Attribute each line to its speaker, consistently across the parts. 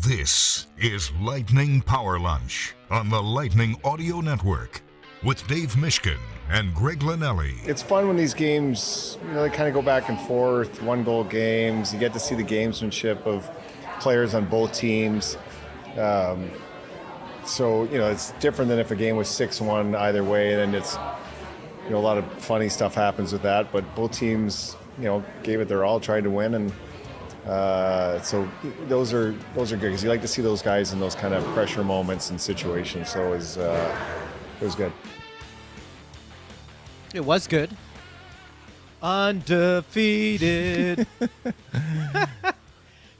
Speaker 1: This is Lightning Power Lunch on the Lightning Audio Network with Dave Mishkin and Greg Linnelli.
Speaker 2: It's fun when these games, they kind of go back and forth, one-goal games. You get to see the gamesmanship of players on both teams. So, it's different than if a game was 6-1 either way, and it's, a lot of funny stuff happens with that. But both teams, gave it their all, tried to win, and so those are good because you like to see those guys in those kind of pressure moments and situations. So it was good.
Speaker 3: It was good. Undefeated.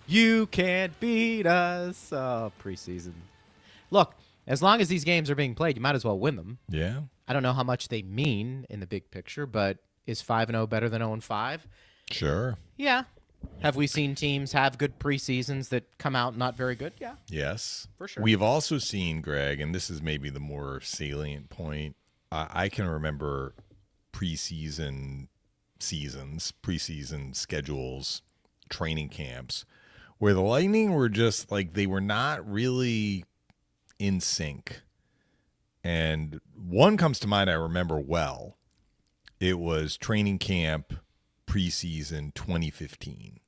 Speaker 3: You can't beat us. Oh, preseason. Look, as long as these games are being played, you might as well win them.
Speaker 4: Yeah.
Speaker 3: I don't know how much they mean in the big picture, but is 5-0 better than 0-5?
Speaker 4: Sure.
Speaker 3: Yeah. Have we seen teams have good preseasons that come out not very good? Yeah.
Speaker 4: Yes.
Speaker 3: For sure.
Speaker 4: We've also seen, Greg, and this is maybe the more salient point, I can remember preseason schedules, training camps, where the Lightning were just like, they were not really in sync. And one comes to mind I remember well. It was training camp preseason 2015,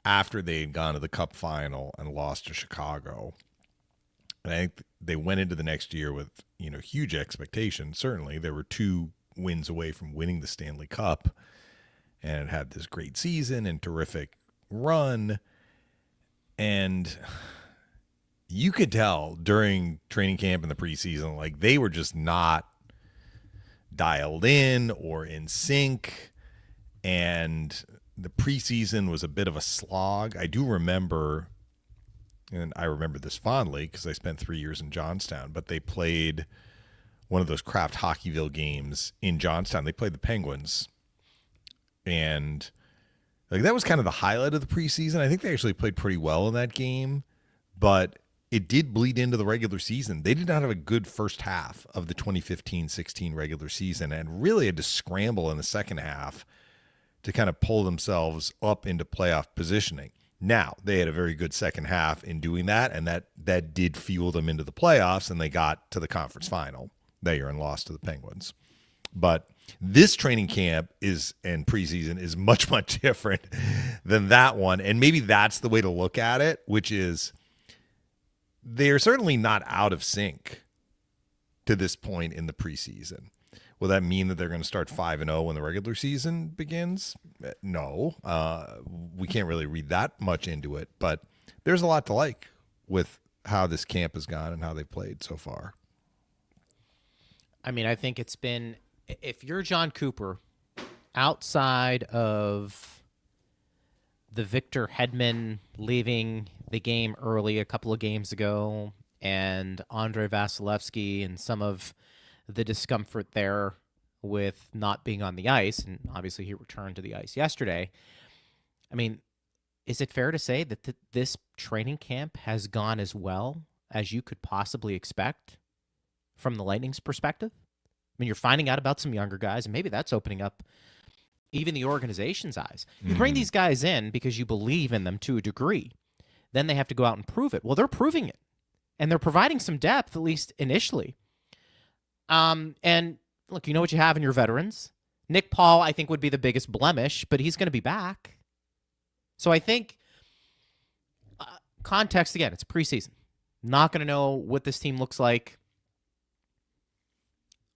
Speaker 4: after they had gone to the Cup final and lost to Chicago. And I think they went into the next year with, huge expectations. Certainly, there were 2 wins away from winning the Stanley Cup, and it had this great season and terrific run. And you could tell during training camp and the preseason, like, they were just not dialed in or in sync. And the preseason was a bit of a slog. I do remember, and I remember this fondly because I spent 3 years in Johnstown, but they played one of those Kraft Hockeyville games in Johnstown. They played the Penguins. And that was kind of the highlight of the preseason. I think they actually played pretty well in that game, but it did bleed into the regular season. They did not have a good first half of the 2015-16 regular season and really had to scramble in the second half to kind of pull themselves up into playoff positioning. Now, they had a very good second half in doing that, and that did fuel them into the playoffs, and they got to the conference final that year and lost to the Penguins. But this training camp and preseason is much, much different than that one, and maybe that's the way to look at it, which is they're certainly not out of sync to this point in the preseason. Will that mean that they're going to start 5-0 when the regular season begins? No. We can't really read that much into it, but there's a lot to like with how this camp has gone and how they've played so far.
Speaker 3: I mean, I think it's been, if you're John Cooper, outside of the Victor Hedman leaving the game early a couple of games ago and Andrei Vasilevsky and some of the discomfort there with not being on the ice, and obviously he returned to the ice yesterday. I mean, is it fair to say that this training camp has gone as well as you could possibly expect from the Lightning's perspective? I mean, you're finding out about some younger guys, and maybe that's opening up even the organization's eyes. You bring these guys in because you believe in them to a degree. Then they have to go out and prove it. Well, they're proving it, and they're providing some depth, at least initially. And look, you know what you have in your veterans. Nick Paul, I think, would be the biggest blemish, but he's going to be back. So I think context, again, it's preseason. Not going to know what this team looks like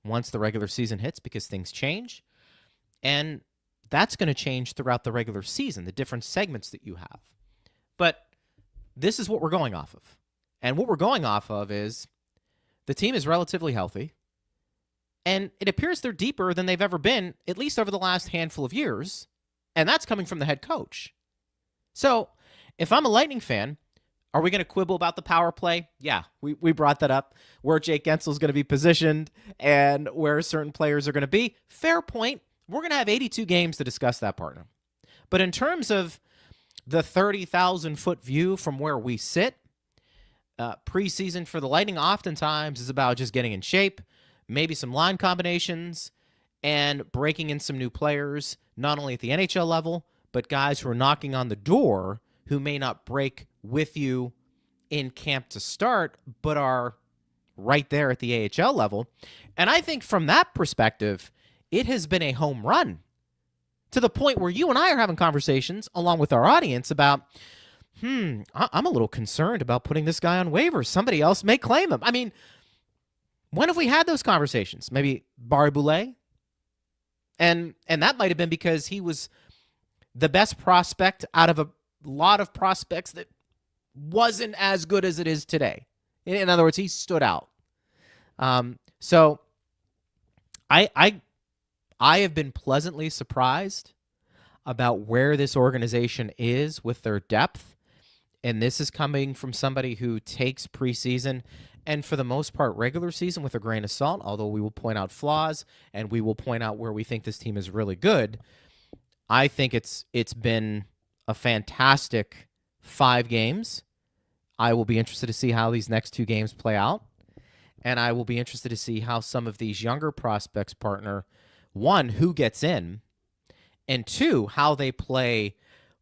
Speaker 3: once the regular season hits because things change. And that's going to change throughout the regular season, the different segments that you have. But this is what we're going off of. And what we're going off of is the team is relatively healthy. And it appears they're deeper than they've ever been, at least over the last handful of years. And that's coming from the head coach. So if I'm a Lightning fan, are we going to quibble about the power play? Yeah, we brought that up, where Jake Gensel is going to be positioned and where certain players are going to be. Fair point. We're going to have 82 games to discuss that, partner. But in terms of the 30,000-foot view from where we sit, preseason for the Lightning oftentimes is about just getting in shape, maybe some line combinations, and breaking in some new players, not only at the NHL level, but guys who are knocking on the door who may not break with you in camp to start, but are right there at the AHL level. And I think from that perspective, it has been a home run to the point where you and I are having conversations along with our audience about, I'm a little concerned about putting this guy on waivers. Somebody else may claim him. I mean, when have we had those conversations? Maybe Barry Boulet? And that might have been because he was the best prospect out of a lot of prospects that wasn't as good as it is today. In other words, he stood out. So I have been pleasantly surprised about where this organization is with their depth. And this is coming from somebody who takes preseason and, for the most part, regular season with a grain of salt, although we will point out flaws and we will point out where we think this team is really good. I think it's been a fantastic 5 games. I will be interested to see how these next 2 games play out. And I will be interested to see how some of these younger prospects partner, 1, who gets in, and 2, how they play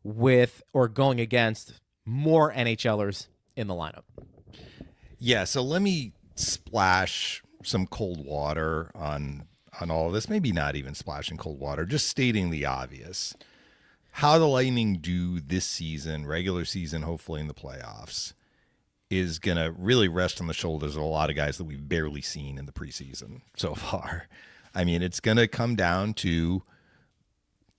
Speaker 3: with or going against more NHLers in the lineup.
Speaker 4: Yeah, so let me splash some cold water on all of this. Maybe not even splashing cold water, just stating the obvious. How the Lightning do this season, regular season, hopefully in the playoffs, is going to really rest on the shoulders of a lot of guys that we've barely seen in the preseason so far. I mean, it's going to come down to,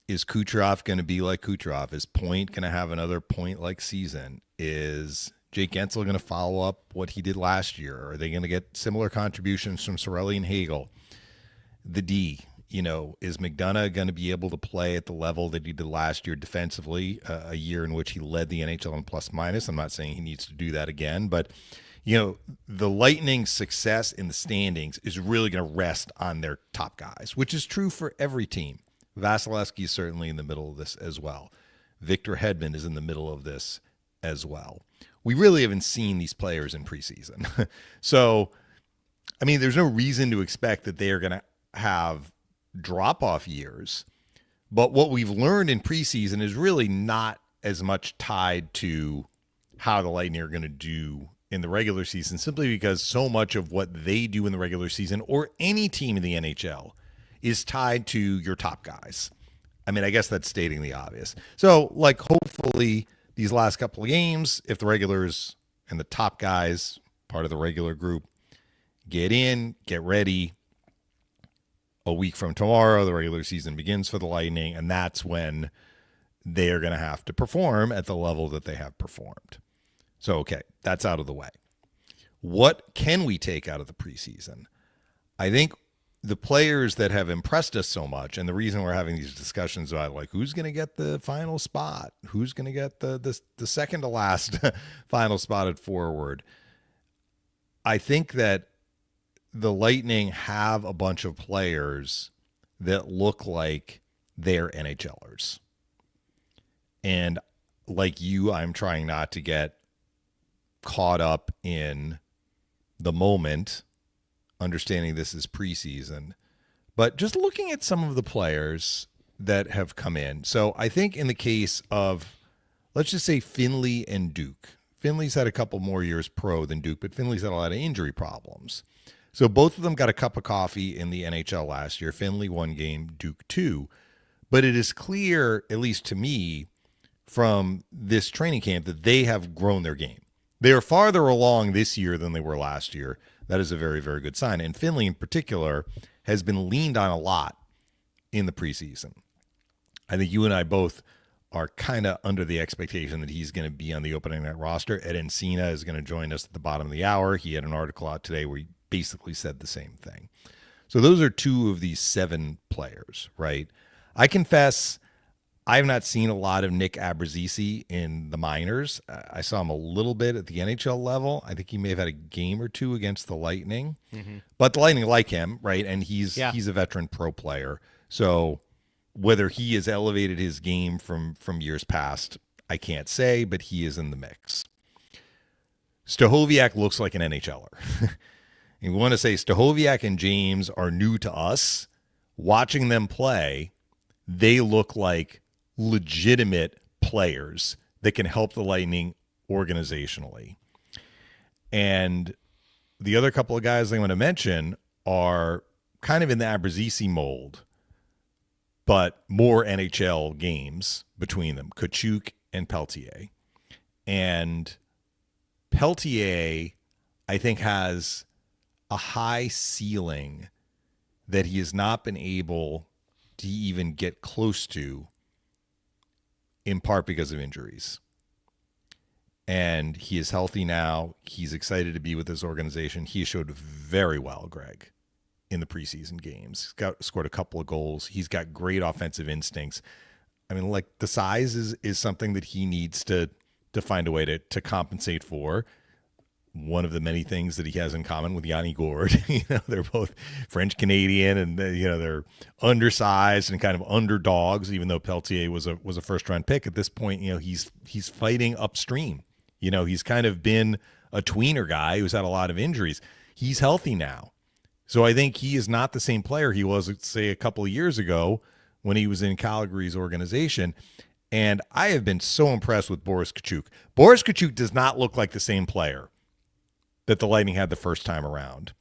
Speaker 4: is Kucherov going to be like Kucherov? Is Point going to have another Point-like season? Is Jake Gensel going to follow up what he did last year? Are they going to get similar contributions from Sorelli and Hagel? The D, is McDonough going to be able to play at the level that he did last year defensively, a year in which he led the NHL in plus-minus? I'm not saying he needs to do that again, but the Lightning's success in the standings is really going to rest on their top guys, which is true for every team. Vasilevsky is certainly in the middle of this as well. Victor Hedman is in the middle of this as well. We really haven't seen these players in preseason. So, I mean, there's no reason to expect that they are going to have drop-off years. But what we've learned in preseason is really not as much tied to how the Lightning are going to do in the regular season, simply because so much of what they do in the regular season, or any team in the NHL, is tied to your top guys. I mean, I guess that's stating the obvious. So, hopefully these last couple of games, if the regulars and the top guys, part of the regular group, get in, get ready. A week from tomorrow, the regular season begins for the Lightning, and that's when they are going to have to perform at the level that they have performed. So, okay, that's out of the way. What can we take out of the preseason? I think the players that have impressed us so much, and the reason we're having these discussions about who's going to get the final spot, who's going to get the second to last final spot at forward, I think that the Lightning have a bunch of players that look like they're NHLers. And like you, I'm trying not to get caught up in the moment, understanding this is preseason, but just looking at some of the players that have come in. So I think in the case of, let's just say, Finley and Duke. Finley's had a couple more years pro than Duke, but Finley's had a lot of injury problems. So both of them got a cup of coffee in the NHL last year. Finley 1 game, Duke 2. But it is clear, at least to me, from this training camp, that they have grown their game. They are farther along this year than they were last year. That is a very, very good sign. And Finley in particular has been leaned on a lot in the preseason. I think you and I both are kind of under the expectation that he's going to be on the opening night roster. Ed Encina is going to join us at the bottom of the hour. He had an article out today where he basically said the same thing. So those are 2 of these 7 players, right? I confess I have not seen a lot of Nick Abruzzese in the minors. I saw him a little bit at the NHL level. I think he may have had a game or 2 against the Lightning. Mm-hmm. But the Lightning like him, right? And he's a veteran pro player. So whether he has elevated his game from years past, I can't say, but he is in the mix. Stachowiak looks like an NHLer. And we want to say Stachowiak and James are new to us. Watching them play, they look like legitimate players that can help the Lightning organizationally. And the other couple of guys I'm going to mention are kind of in the Abruzzese mold, but more NHL games between them, Kachuk and Peltier. And Peltier, I think, has a high ceiling that he has not been able to even get close to, in part because of injuries. And he is healthy now. He's excited to be with this organization. He showed very well, Greg, in the preseason games. He's scored a couple of goals. He's got great offensive instincts. I mean, like, the size is something that he needs to find a way to compensate for. One of the many things that he has in common with Yanni Gourde. They're both French Canadian, and they're undersized and kind of underdogs. Even though Peltier was a first round pick at this point, he's fighting upstream. He's kind of been a tweener guy who's had a lot of injuries. He's healthy now, so I think he is not the same player he was, say, a couple of years ago when he was in Calgary's organization. And I have been so impressed with Boris Kachuk. Boris Kachuk does not look like the same player that the Lightning had the first time around.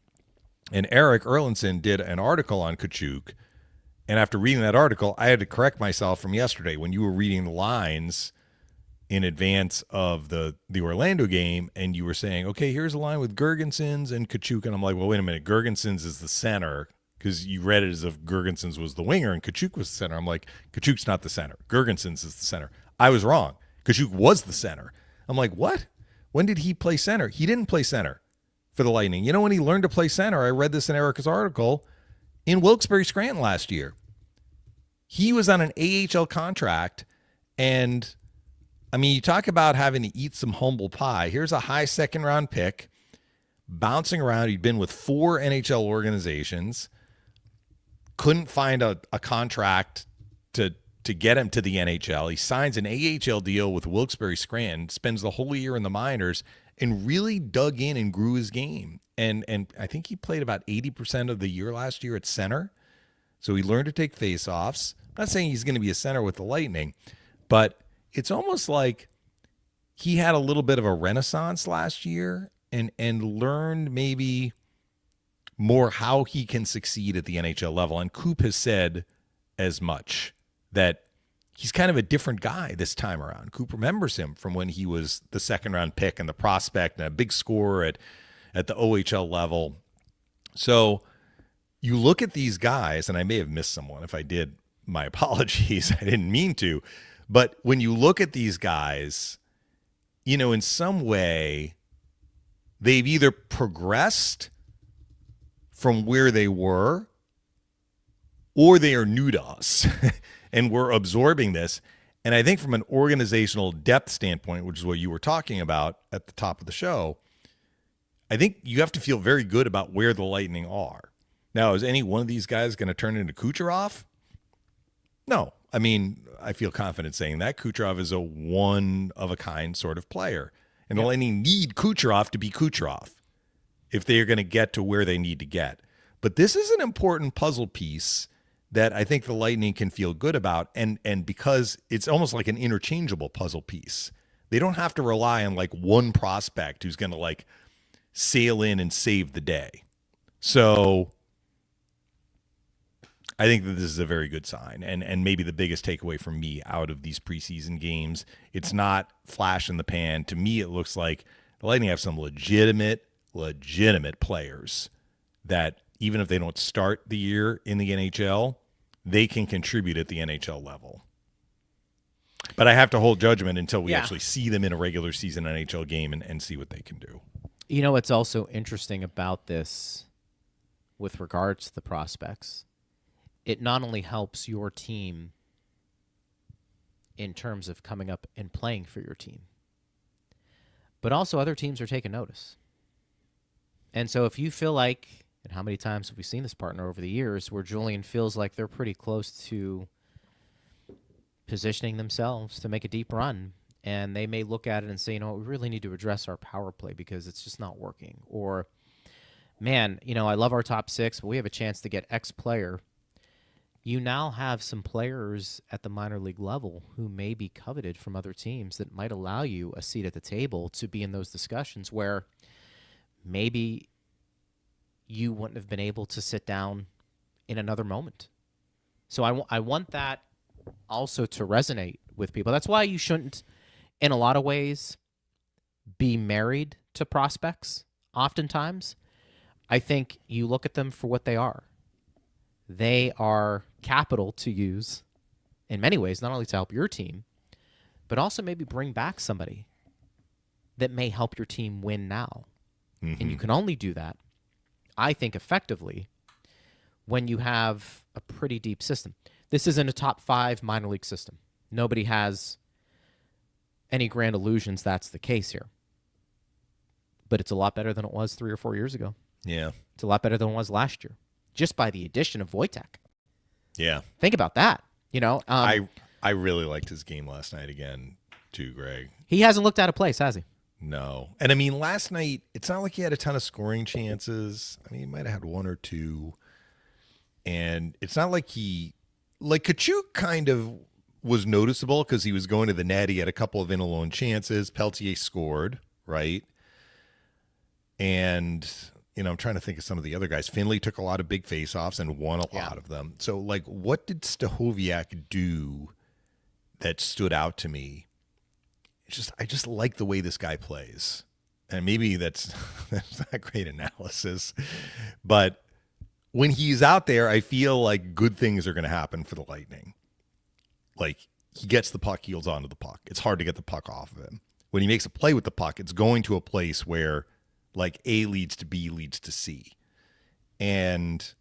Speaker 4: And Eric Erlandson did an article on Kachuk, and after reading that article, I had to correct myself from yesterday when you were reading the lines in advance of the Orlando game, and you were saying, okay, here's a line with Girgensons and Kachuk, and I'm like, well, wait a minute, Girgensons is the center, because you read it as if Girgensons was the winger and Kachuk was the center. I'm like, Kachuk's not the center. Girgensons is the center. I was wrong. Kachuk was the center. I'm like, what? When did he play center? He didn't play center for the Lightning. When he learned to play center, I read this in Erica's article, in Wilkes-Barre Scranton last year. He was on an AHL contract, and I mean, you talk about having to eat some humble pie. Here's a high second-round pick, bouncing around. He'd been with 4 NHL organizations, couldn't find a contract to get him to the NHL. He signs an AHL deal with Wilkes-Barre Scranton, spends the whole year in the minors, and really dug in and grew his game. And I think he played about 80% of the year last year at center. So he learned to take faceoffs. I'm not saying he's going to be a center with the Lightning, but it's almost like he had a little bit of a renaissance last year and learned maybe more how he can succeed at the NHL level. And Coop has said as much, that he's kind of a different guy this time around. Coop remembers him from when he was the second-round pick and the prospect and a big scorer at the OHL level. So you look at these guys, and I may have missed someone. If I did, my apologies. I didn't mean to. But when you look at these guys, in some way, they've either progressed from where they were, or they are new to us, and we're absorbing this. And I think from an organizational depth standpoint, which is what you were talking about at the top of the show, I think you have to feel very good about where the Lightning are. Now, is any one of these guys going to turn into Kucherov? No. I mean, I feel confident saying that. Kucherov is a one-of-a-kind sort of player. And the Lightning need Kucherov to be Kucherov if they are going to get to where they need to get. But this is an important puzzle piece that I think the Lightning can feel good about, and because it's almost like an interchangeable puzzle piece. They don't have to rely on like one prospect who's going to like sail in and save the day. So I think that this is a very good sign, and maybe the biggest takeaway from me out of these preseason games. It's not flash in the pan. To me, it looks like the Lightning have some legitimate players that even if they don't start the year in the NHL, they can contribute at the NHL level. But I have to hold judgment until we actually see them in a regular season NHL game and see what they can do.
Speaker 3: What's also interesting about this with regards to the prospects, it not only helps your team in terms of coming up and playing for your team, but also other teams are taking notice. And so if you feel like, and how many times have we seen this partner over the years where Julian feels like they're pretty close to positioning themselves to make a deep run, and they may look at it and say, we really need to address our power play because it's just not working. Or, man, I love our top six, but we have a chance to get X player. You now have some players at the minor league level who may be coveted from other teams that might allow you a seat at the table to be in those discussions where, maybe you wouldn't have been able to sit down in another moment. So I want that also to resonate with people. That's why you shouldn't, in a lot of ways, be married to prospects. Oftentimes, I think you look at them for what they are. They are capital to use in many ways, not only to help your team, but also maybe bring back somebody that may help your team win now. Mm-hmm. And you can only do that, I think, effectively when you have a pretty deep system. This isn't a top 5 minor league system. Nobody has any grand illusions that's the case here. But it's a lot better than it was 3 or 4 years ago.
Speaker 4: Yeah.
Speaker 3: It's a lot better than it was last year, just by the addition of Wojtek.
Speaker 4: Yeah.
Speaker 3: Think about that.
Speaker 4: I really liked his game last night again, too, Greg.
Speaker 3: He hasn't looked out of place, has he?
Speaker 4: No. And I mean, last night, it's not like he had a ton of scoring chances. I mean, he might have had 1 or 2. And it's not like Kachuk kind of was noticeable because he was going to the net. He had a couple of in-alone chances. Peltier scored, right? And, I'm trying to think of some of the other guys. Finley took a lot of big faceoffs and won a lot of them. So, what did Stachowiak do that stood out to me? I just like the way this guy plays. And maybe that's not great analysis. But when he's out there, I feel like good things are going to happen for the Lightning. He gets the puck, he holds on to the puck. It's hard to get the puck off of him. When he makes a play with the puck, it's going to a place where A leads to B leads to C. And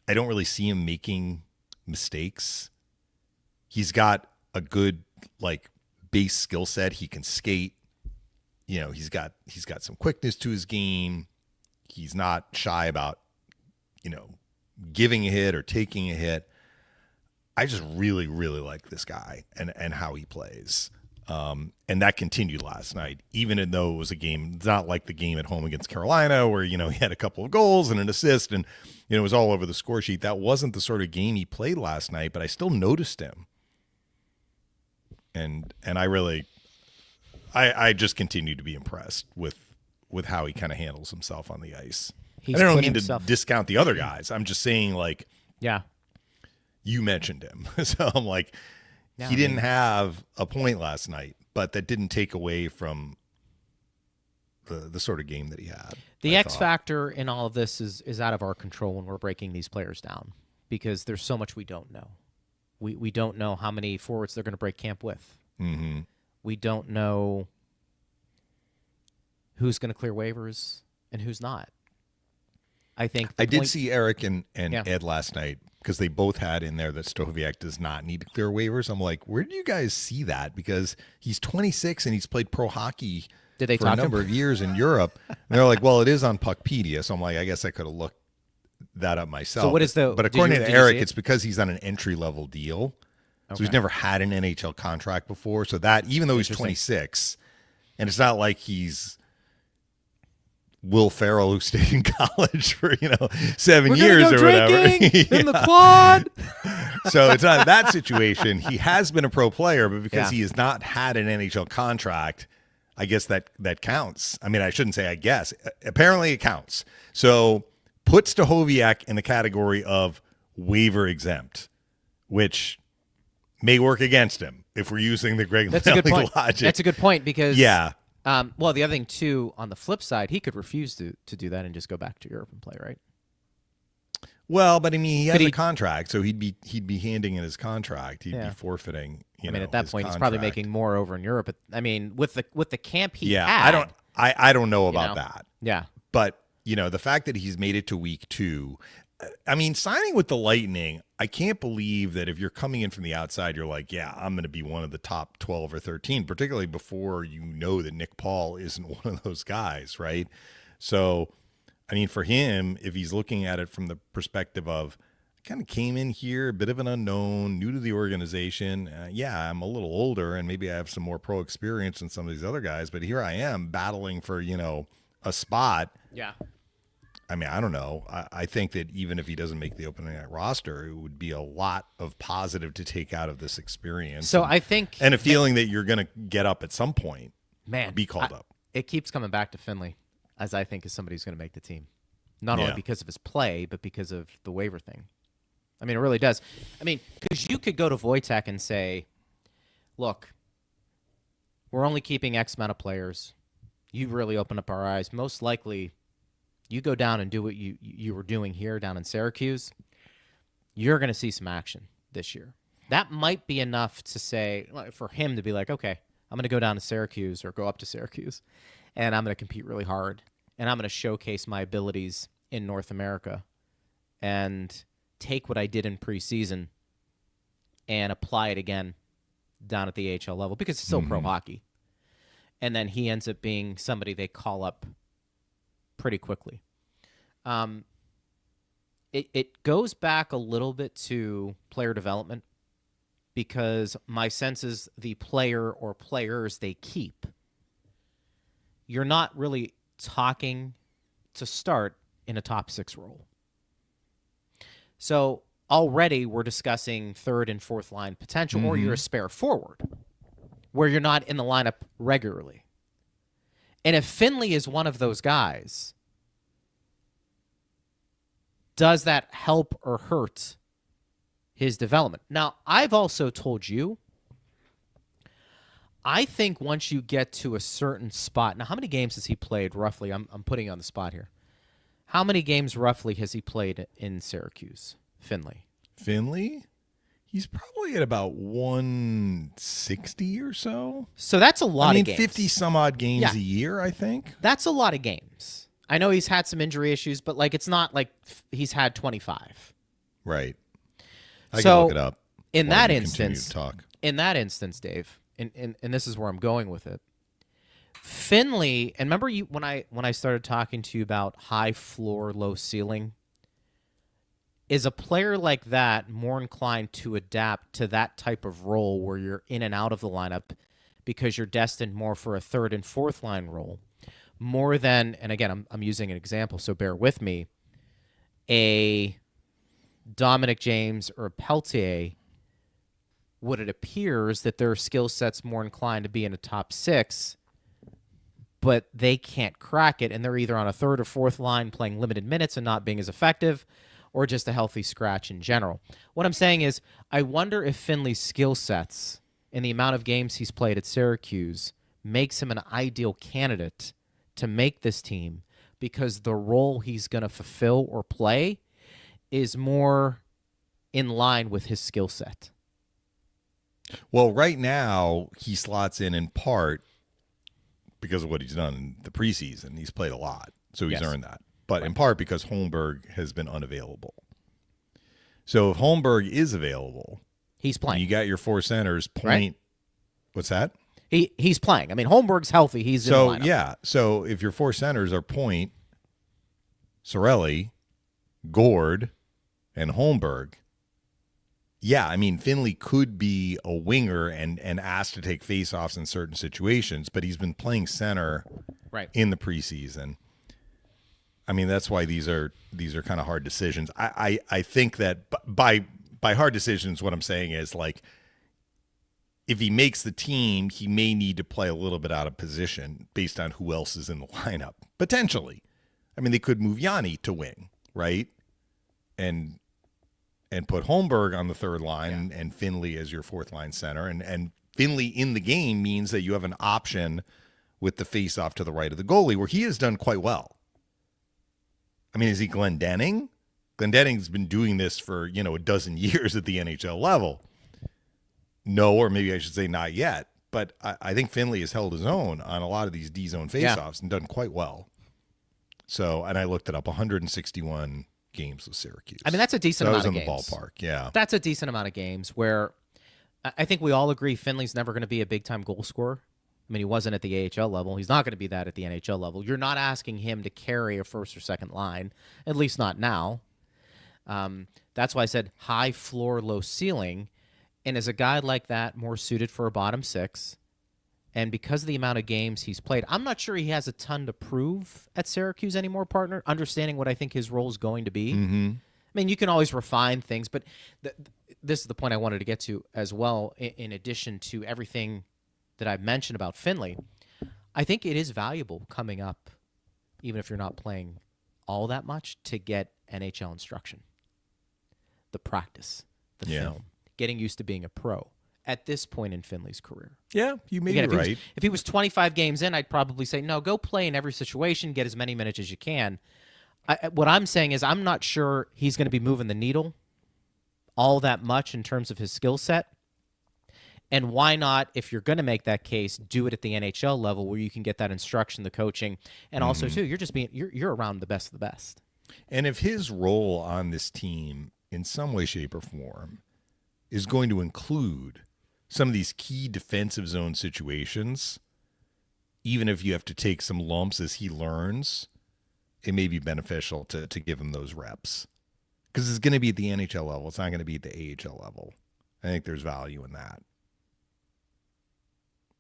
Speaker 4: I don't really see him making mistakes. He's got a good base skill set. He can skate. He's got some quickness to his game. He's not shy about giving a hit or taking a hit. I just really, really like this guy and how he plays. And that continued last night, even though it was a game, it's not like the game at home against Carolina where, he had a couple of goals and an assist and, it was all over the score sheet. That wasn't the sort of game he played last night, but I still noticed him. And I just continue to be impressed with how he kind of handles himself on the ice. I don't mean to discount the other guys. I'm just saying, you mentioned him. So I'm he didn't have a point last night, but that didn't take away from the sort of game that he had.
Speaker 3: The X factor in all of this is out of our control when we're breaking these players down because there's so much we don't know. We don't know how many forwards they're going to break camp with.
Speaker 4: Mm-hmm.
Speaker 3: We don't know who's going to clear waivers and who's not. I think
Speaker 4: I did see Eric and Ed last night because they both had in there that Stachowiak does not need to clear waivers. I'm like, where do you guys see that? Because he's 26 and he's played pro hockey for a number of years in Europe. And they're like, well, it is on Puckpedia. So I'm like, I guess I could have looked that up myself.
Speaker 3: So what is
Speaker 4: but according to Eric, it's because he's on an entry-level deal. Okay. So he's never had an NHL contract before. So that, even though he's 26, and it's not like he's Will Ferrell who stayed in college for 7 years or whatever
Speaker 3: in the quad.
Speaker 4: So it's not that situation. He has been a pro player, but because he has not had an NHL contract, I guess that counts. I mean, I shouldn't say I guess. Apparently it counts. So put Stachowiak in the category of waiver exempt, which may work against him if we're using the Greg Linnelli logic.
Speaker 3: That's a good point because well, the other thing too, on the flip side, he could refuse to do that and just go back to Europe and play, right?
Speaker 4: Well, but I mean, he has a contract, so he'd be handing in his contract. He'd be forfeiting.
Speaker 3: At that point, he's probably making more over in Europe. But I mean, with the camp he had,
Speaker 4: I don't know about that.
Speaker 3: Yeah,
Speaker 4: but the fact that he's made it to week 2. I mean, signing with the Lightning, I can't believe that if you're coming in from the outside, you're like, I'm going to be one of the top 12 or 13, particularly before that Nick Paul isn't one of those guys, right? So, I mean, for him, if he's looking at it from the perspective of, I kind of came in here, a bit of an unknown, new to the organization. I'm a little older, and maybe I have some more pro experience than some of these other guys, but here I am battling for, a spot.
Speaker 3: Yeah.
Speaker 4: I mean, I don't know. I think that even if he doesn't make the opening night roster, it would be a lot of positive to take out of this experience.
Speaker 3: So I think...
Speaker 4: And a feeling that you're going to get up at some point.
Speaker 3: Man.
Speaker 4: Be called up.
Speaker 3: It keeps coming back to Finley. as I think is somebody who's going to make the team. Not only because of his play, but because of the waiver thing. I mean, it really does. I mean, because you could go to Wojtek and say, look, we're only keeping X amount of players. You really opened up our eyes. Most likely, you go down and do what you were doing here down in Syracuse, you're going to see some action this year. That might be enough to say, for him to be like, okay, I'm going to go down to Syracuse or go up to Syracuse, and I'm going to compete really hard, and I'm going to showcase my abilities in North America and take what I did in preseason and apply it again down at the AHL level because it's still pro hockey. And then he ends up being somebody they call up pretty quickly. It goes back a little bit to player development because my sense is the player or players they keep, you're not really talking to start in a top 6 role. So already we're discussing third and fourth line potential, or you're a spare forward where you're not in the lineup regularly. And if Finley is one of those guys, does that help or hurt his development? Now, I've also told you, I think once you get to a certain spot, now how many games has he played roughly? I'm putting you on the spot here. How many games roughly has he played in Syracuse, Finley?
Speaker 4: Finley? He's probably at about 160 or so.
Speaker 3: So that's a lot of games.
Speaker 4: 50 some odd games a year, I think.
Speaker 3: That's a lot of games. I know he's had some injury issues, but it's not like he's had 25.
Speaker 4: Right. I can look it up.
Speaker 3: In that instance, Dave, and this is where I'm going with it. Finley, and remember you when I started talking to you about high floor, low ceiling? Is a player like that more inclined to adapt to that type of role where you're in and out of the lineup because you're destined more for a third and fourth line role, more than, and again, I'm using an example, so bear with me, a Dominic James or a Peltier, what it appears that their skill set's more inclined to be in a top 6, but they can't crack it, and they're either on a third or fourth line playing limited minutes and not being as effective, or just a healthy scratch in general. What I'm saying is, I wonder if Finley's skill sets and the amount of games he's played at Syracuse makes him an ideal candidate to make this team because the role he's going to fulfill or play is more in line with his skill set.
Speaker 4: Well, right now, he slots in part because of what he's done in the preseason. He's played a lot, so he's earned that. But in part because Holmberg has been unavailable. So if Holmberg is available,
Speaker 3: he's playing.
Speaker 4: You got your 4 centers. Point. Right? What's that?
Speaker 3: He's playing. I mean, Holmberg's healthy. He's in the lineup.
Speaker 4: Yeah. So if your 4 centers are Point, Sorelli, Gord, and Holmberg, yeah, I mean, Finley could be a winger and asked to take faceoffs in certain situations, but he's been playing center in the preseason. I mean, that's why these are kind of hard decisions. I think that by hard decisions, what I'm saying is if he makes the team, he may need to play a little bit out of position based on who else is in the lineup potentially. I mean, they could move Yanni to wing, right, and put Holmberg on the third line and Finley as your fourth line center, and Finley in the game means that you have an option with the face-off to the right of the goalie, where he has done quite well. I mean, is he Glendening? Glendening's been doing this for, a dozen years at the NHL level. No, or maybe I should say not yet. But I think Finley has held his own on a lot of these D-zone faceoffs and done quite well. So, and I looked it up, 161 games with Syracuse.
Speaker 3: I mean, that's a decent amount of games.
Speaker 4: That was in the ballpark, yeah.
Speaker 3: That's a decent amount of games where I think we all agree Finley's never going to be a big-time goal scorer. I mean, he wasn't at the AHL level. He's not going to be that at the NHL level. You're not asking him to carry a first or second line, at least not now. That's why I said high floor, low ceiling. And is a guy like that more suited for a bottom 6? And because of the amount of games he's played, I'm not sure he has a ton to prove at Syracuse anymore, partner, understanding what I think his role is going to be. Mm-hmm. I mean, you can always refine things, but this is the point I wanted to get to as well, in addition to everything that I've mentioned about Finley. I think it is valuable coming up even if you're not playing all that much, to get NHL instruction. The practice, the film, getting used to being a pro at this point in Finley's career.
Speaker 4: Yeah, you may
Speaker 3: Again,
Speaker 4: be right.
Speaker 3: If he was 25 games in, I'd probably say, no, go play in every situation, get as many minutes as you can. What I'm saying is I'm not sure he's going to be moving the needle all that much in terms of his skill set. And why not, if you're going to make that case, do it at the NHL level where you can get that instruction, the coaching, and also too, you're around the best of the best.
Speaker 4: And if his role on this team in some way, shape, or form is going to include some of these key defensive zone situations, even if you have to take some lumps as he learns, it may be beneficial to give him those reps. Because it's going to be at the NHL level. It's not going to be at the AHL level. I think there's value in that.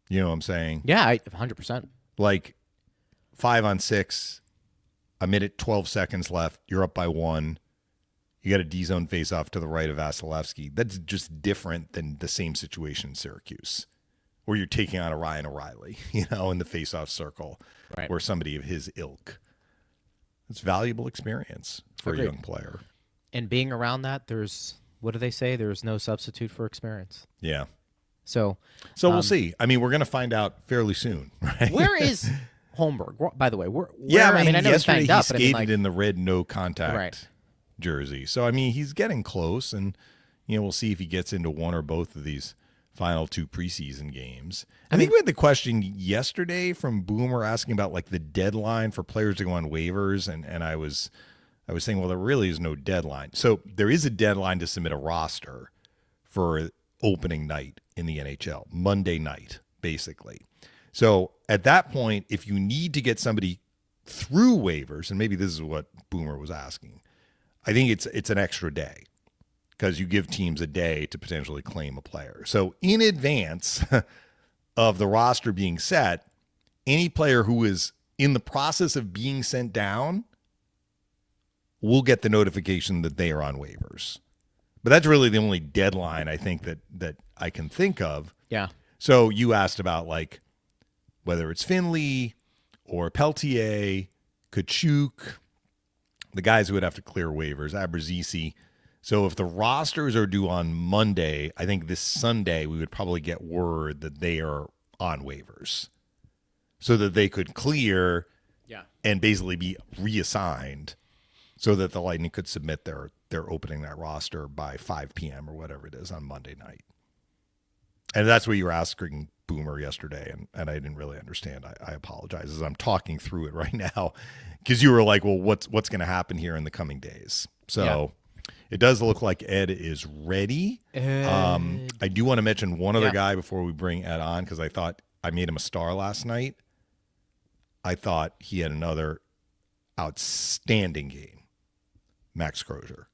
Speaker 4: You know what I'm saying?
Speaker 3: Yeah, 100%.
Speaker 4: Like 5-on-6, a minute, 12 seconds left. You're up by 1. You got a D-zone face-off to the right of Vasilevsky. That's just different than the same situation in Syracuse, where you're taking on a Ryan O'Reilly, in the face-off circle,
Speaker 3: right,
Speaker 4: or somebody of his ilk. It's valuable experience for a young player.
Speaker 3: And being around that, what do they say? There's no substitute for experience.
Speaker 4: Yeah.
Speaker 3: So
Speaker 4: we'll see. I mean, we're going to find out fairly soon, right?
Speaker 3: Where is Holmberg, by the way? Where,
Speaker 4: I
Speaker 3: know he's banged up,
Speaker 4: he skated in the red no-contact jersey. So, I mean, he's getting close, and, we'll see if he gets into one or both of these final 2 preseason games. I think we had the question yesterday from Boomer asking about, like, the deadline for players to go on waivers, and I was saying, well, there really is no deadline. So there is a deadline to submit a roster for opening night in the NHL, Monday night, basically. So at that point, if you need to get somebody through waivers, and maybe this is what Boomer was asking, I think it's an extra day because you give teams a day to potentially claim a player. So in advance of the roster being set, any player who is in the process of being sent down will get the notification that they are on waivers. But that's really the only deadline I think that I can think of.
Speaker 3: Yeah.
Speaker 4: So you asked about, like, whether it's Finley or Peltier, Kachuk, the guys who would have to clear waivers, Abruzzese. So if the rosters are due on Monday, I think this Sunday we would probably get word that they are on waivers so that they could clear and basically be reassigned so that the Lightning could submit their opening that roster by 5 p.m. or whatever it is on Monday night. And that's what you were asking Boomer yesterday, and I didn't really understand. I apologize as I'm talking through it right now because you were like, well, what's going to happen here in the coming days? So it does look like Ed is ready. I do want to mention one other guy before we bring Ed on because I thought I made him a star last night. I thought he had another outstanding game. Max Crozier.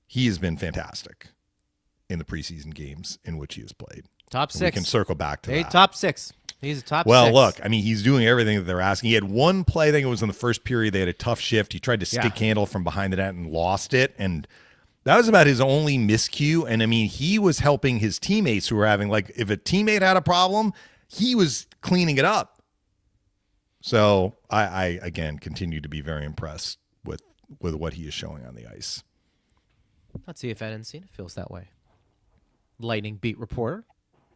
Speaker 4: He has been fantastic in the preseason games in which he has played.
Speaker 3: Top 6.
Speaker 4: We can circle back to that.
Speaker 3: Top 6. He's a top 6.
Speaker 4: Well, look, I mean, he's doing everything that they're asking. He had one play, I think it was in the first period. They had a tough shift. He tried to stick handle from behind the net and lost it. And that was about his only miscue. And, I mean, he was helping his teammates who were having, like, if a teammate had a problem, he was cleaning it up. So I again, continue to be very impressed with what he is showing on the ice.
Speaker 3: Let's see if Ed Encina feels that way. Lightning beat reporter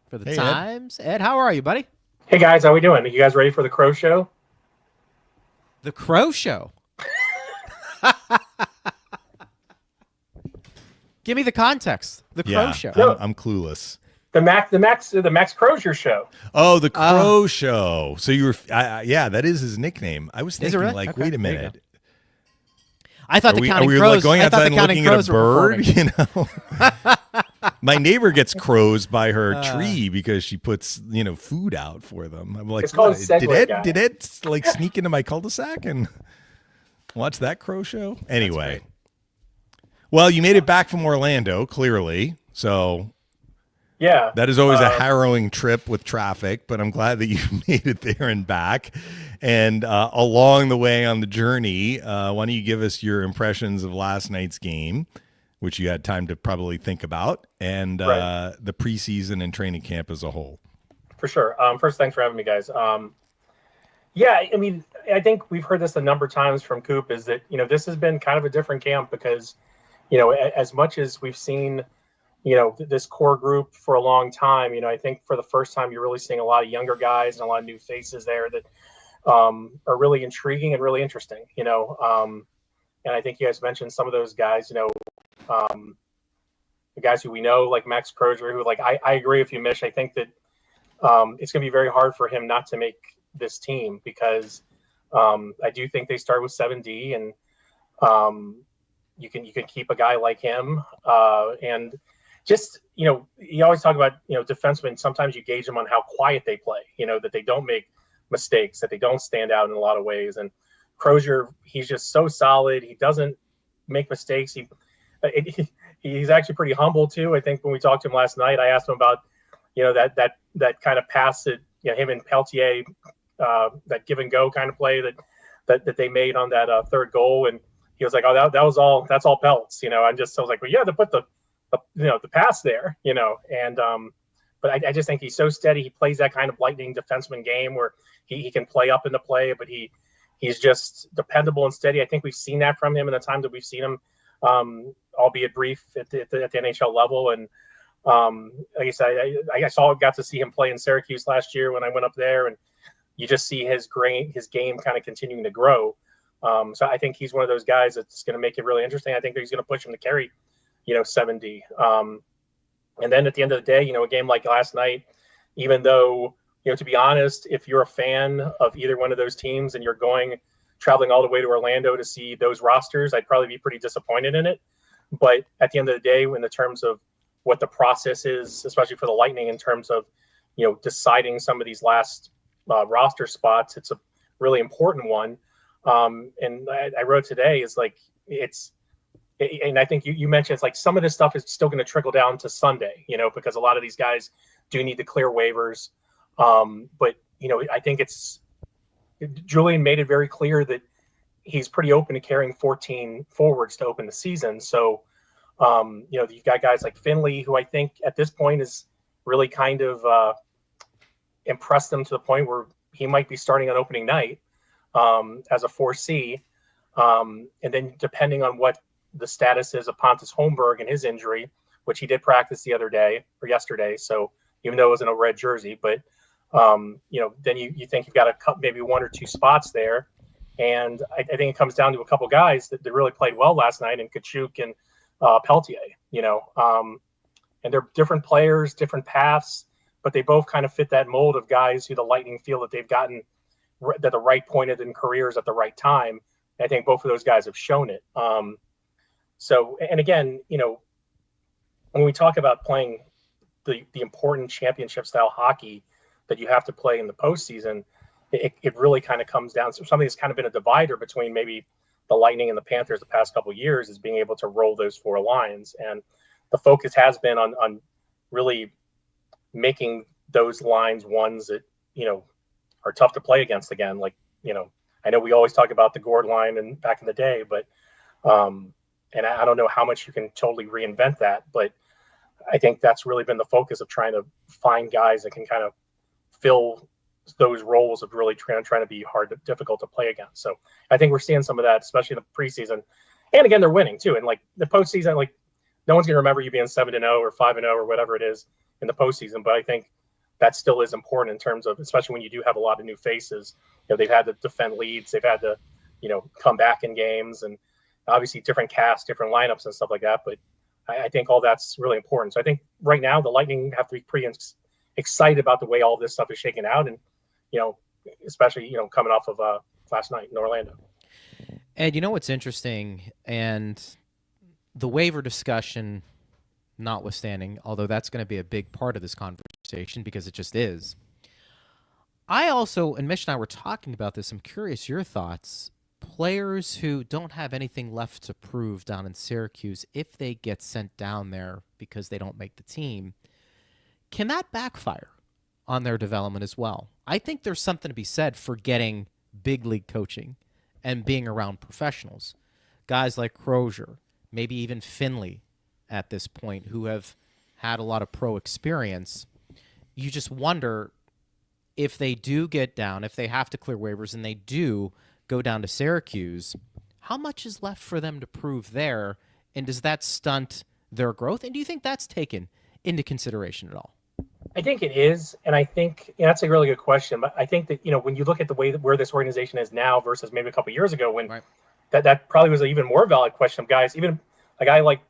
Speaker 3: for the
Speaker 4: Hey,
Speaker 3: Times. Ed, how are you, buddy?
Speaker 5: Hey, guys. How we doing? Are you guys ready for the Crow Show?
Speaker 3: The Crow Show. Give me the context. The Crow Show.
Speaker 4: I'm clueless.
Speaker 5: The Max Crozier Show.
Speaker 4: Oh, the Crow Show. So you were, that is his nickname. I was thinking,
Speaker 3: really?
Speaker 4: like,
Speaker 3: Okay,
Speaker 4: wait a
Speaker 3: there you
Speaker 4: minute.
Speaker 3: I thought the Counting
Speaker 4: are we
Speaker 3: Crows.
Speaker 4: like going
Speaker 3: I thought
Speaker 4: outside
Speaker 3: the
Speaker 4: and
Speaker 3: Counting
Speaker 4: looking at
Speaker 3: Crows
Speaker 4: a
Speaker 3: were
Speaker 4: bird?
Speaker 3: performing.
Speaker 4: My neighbor gets crows by her tree because she puts, food out for them. I'm like,
Speaker 5: It's called
Speaker 4: what?
Speaker 5: Segway Guy.
Speaker 4: Did Ed like sneak into my cul-de-sac and watch that Crow Show? Anyway, well, you made it back from Orlando, clearly. So
Speaker 5: Yeah.
Speaker 4: that is always a harrowing trip with traffic, but I'm glad that you made it there and back. And along the way on the journey, why don't you give us your impressions of last night's game, which you had time to probably think about, and the preseason and training camp as a whole.
Speaker 5: For sure. First, thanks for having me, guys. Yeah, I mean, I think we've heard this a number of times from Coop is that, this has been kind of a different camp because, as much as we've seen, this core group for a long time, I think for the first time you're really seeing a lot of younger guys and a lot of new faces there that are really intriguing and really interesting, and I think you guys mentioned some of those guys, the guys who we know, like Max Crozier, who I agree with you, Mish. I think that it's going to be very hard for him not to make this team because I do think they start with 7D and you can keep a guy like him and just you always talk about defensemen. Sometimes you gauge them on how quiet they play. That they don't make mistakes, that they don't stand out in a lot of ways. And Crozier, he's just so solid. He doesn't make mistakes. He's actually pretty humble too. I think when we talked to him last night, I asked him about that kind of pass that him and Peltier, that give and go kind of play that they made on that third goal, and he was like, "Oh, that's all Pelts." I was like, "Well, yeah, to put the pass there," and but I just think he's so steady. He plays that kind of Lightning defenseman game where he can play up in the play, but he's just dependable and steady. I think we've seen that from him in the time that we've seen him, albeit brief at the NHL level. And like I said, I got to see him play in Syracuse last year when I went up there, and you just see his game kind of continuing to grow. So I think he's one of those guys that's going to make it really interesting. I think that he's going to push him to carry, 70. And then at the end of the day, a game like last night, even though, to be honest, if you're a fan of either one of those teams and you're traveling all the way to Orlando to see those rosters, I'd probably be pretty disappointed in it. But at the end of the day, in the terms of what the process is, especially for the Lightning, in terms of, deciding some of these last roster spots, it's a really important one. And I wrote today is like, and I think you mentioned it's like some of this stuff is still going to trickle down to Sunday, because a lot of these guys do need to clear waivers. But, I think Julian made it very clear that he's pretty open to carrying 14 forwards to open the season. So, you've got guys like Finley, who I think at this point is really kind of impressed them to the point where he might be starting on opening night as a 4C. And then depending on what the status is of Pontus Holmberg and his injury, which he did practice yesterday. So even though it was in a red jersey, but then you think you've got to cut maybe one or two spots there. And I think it comes down to a couple guys that really played well last night, in Kachuk and Peltier, and they're different players, different paths, but they both kind of fit that mold of guys who the Lightning feel that they've gotten at the right point in careers at the right time. And I think both of those guys have shown it. So, and again, when we talk about playing the important championship style hockey that you have to play in the postseason, it really kind of comes down to something that's kind of been a divider between maybe the Lightning and the Panthers the past couple of years, is being able to roll those four lines. And the focus has been on really making those lines ones that, are tough to play against again. Like, I know we always talk about the Gord line and back in the day, but, and I don't know how much you can totally reinvent that, but I think that's really been the focus of trying to find guys that can kind of fill those roles of really trying to be difficult to play against. So I think we're seeing some of that, especially in the preseason. And again, they're winning too. And like the postseason, like no one's going to remember you being 7-0 or 5-0 or whatever it is in the postseason. But I think that still is important in terms of, especially when you do have a lot of new faces. They've had to defend leads, they've had to, come back in games, and obviously different casts, different lineups and stuff like that. But I think all that's really important. So I think right now the Lightning have to be pretty excited about the way all this stuff is shaking out, and especially coming off of last night in Orlando.
Speaker 3: And what's interesting, and the waiver discussion notwithstanding, although that's going to be a big part of this conversation because it just is. I also, and Mish and I were talking about this, I'm curious your thoughts. Players who don't have anything left to prove down in Syracuse, if they get sent down there because they don't make the team, can that backfire on their development as well? I think there's something to be said for getting big league coaching and being around professionals. Guys like Crozier, maybe even Finley at this point, who have had a lot of pro experience. You just wonder if they do get down, if they have to clear waivers and they do go down to Syracuse, how much is left for them to prove there? And does that stunt their growth? And do you think that's taken into consideration at all?
Speaker 5: I think it is. And I think that's a really good question. But I think that, when you look at the way that where this organization is now versus maybe a couple of years ago when
Speaker 3: Right.
Speaker 5: that probably was an even more valid question of guys, even a guy like,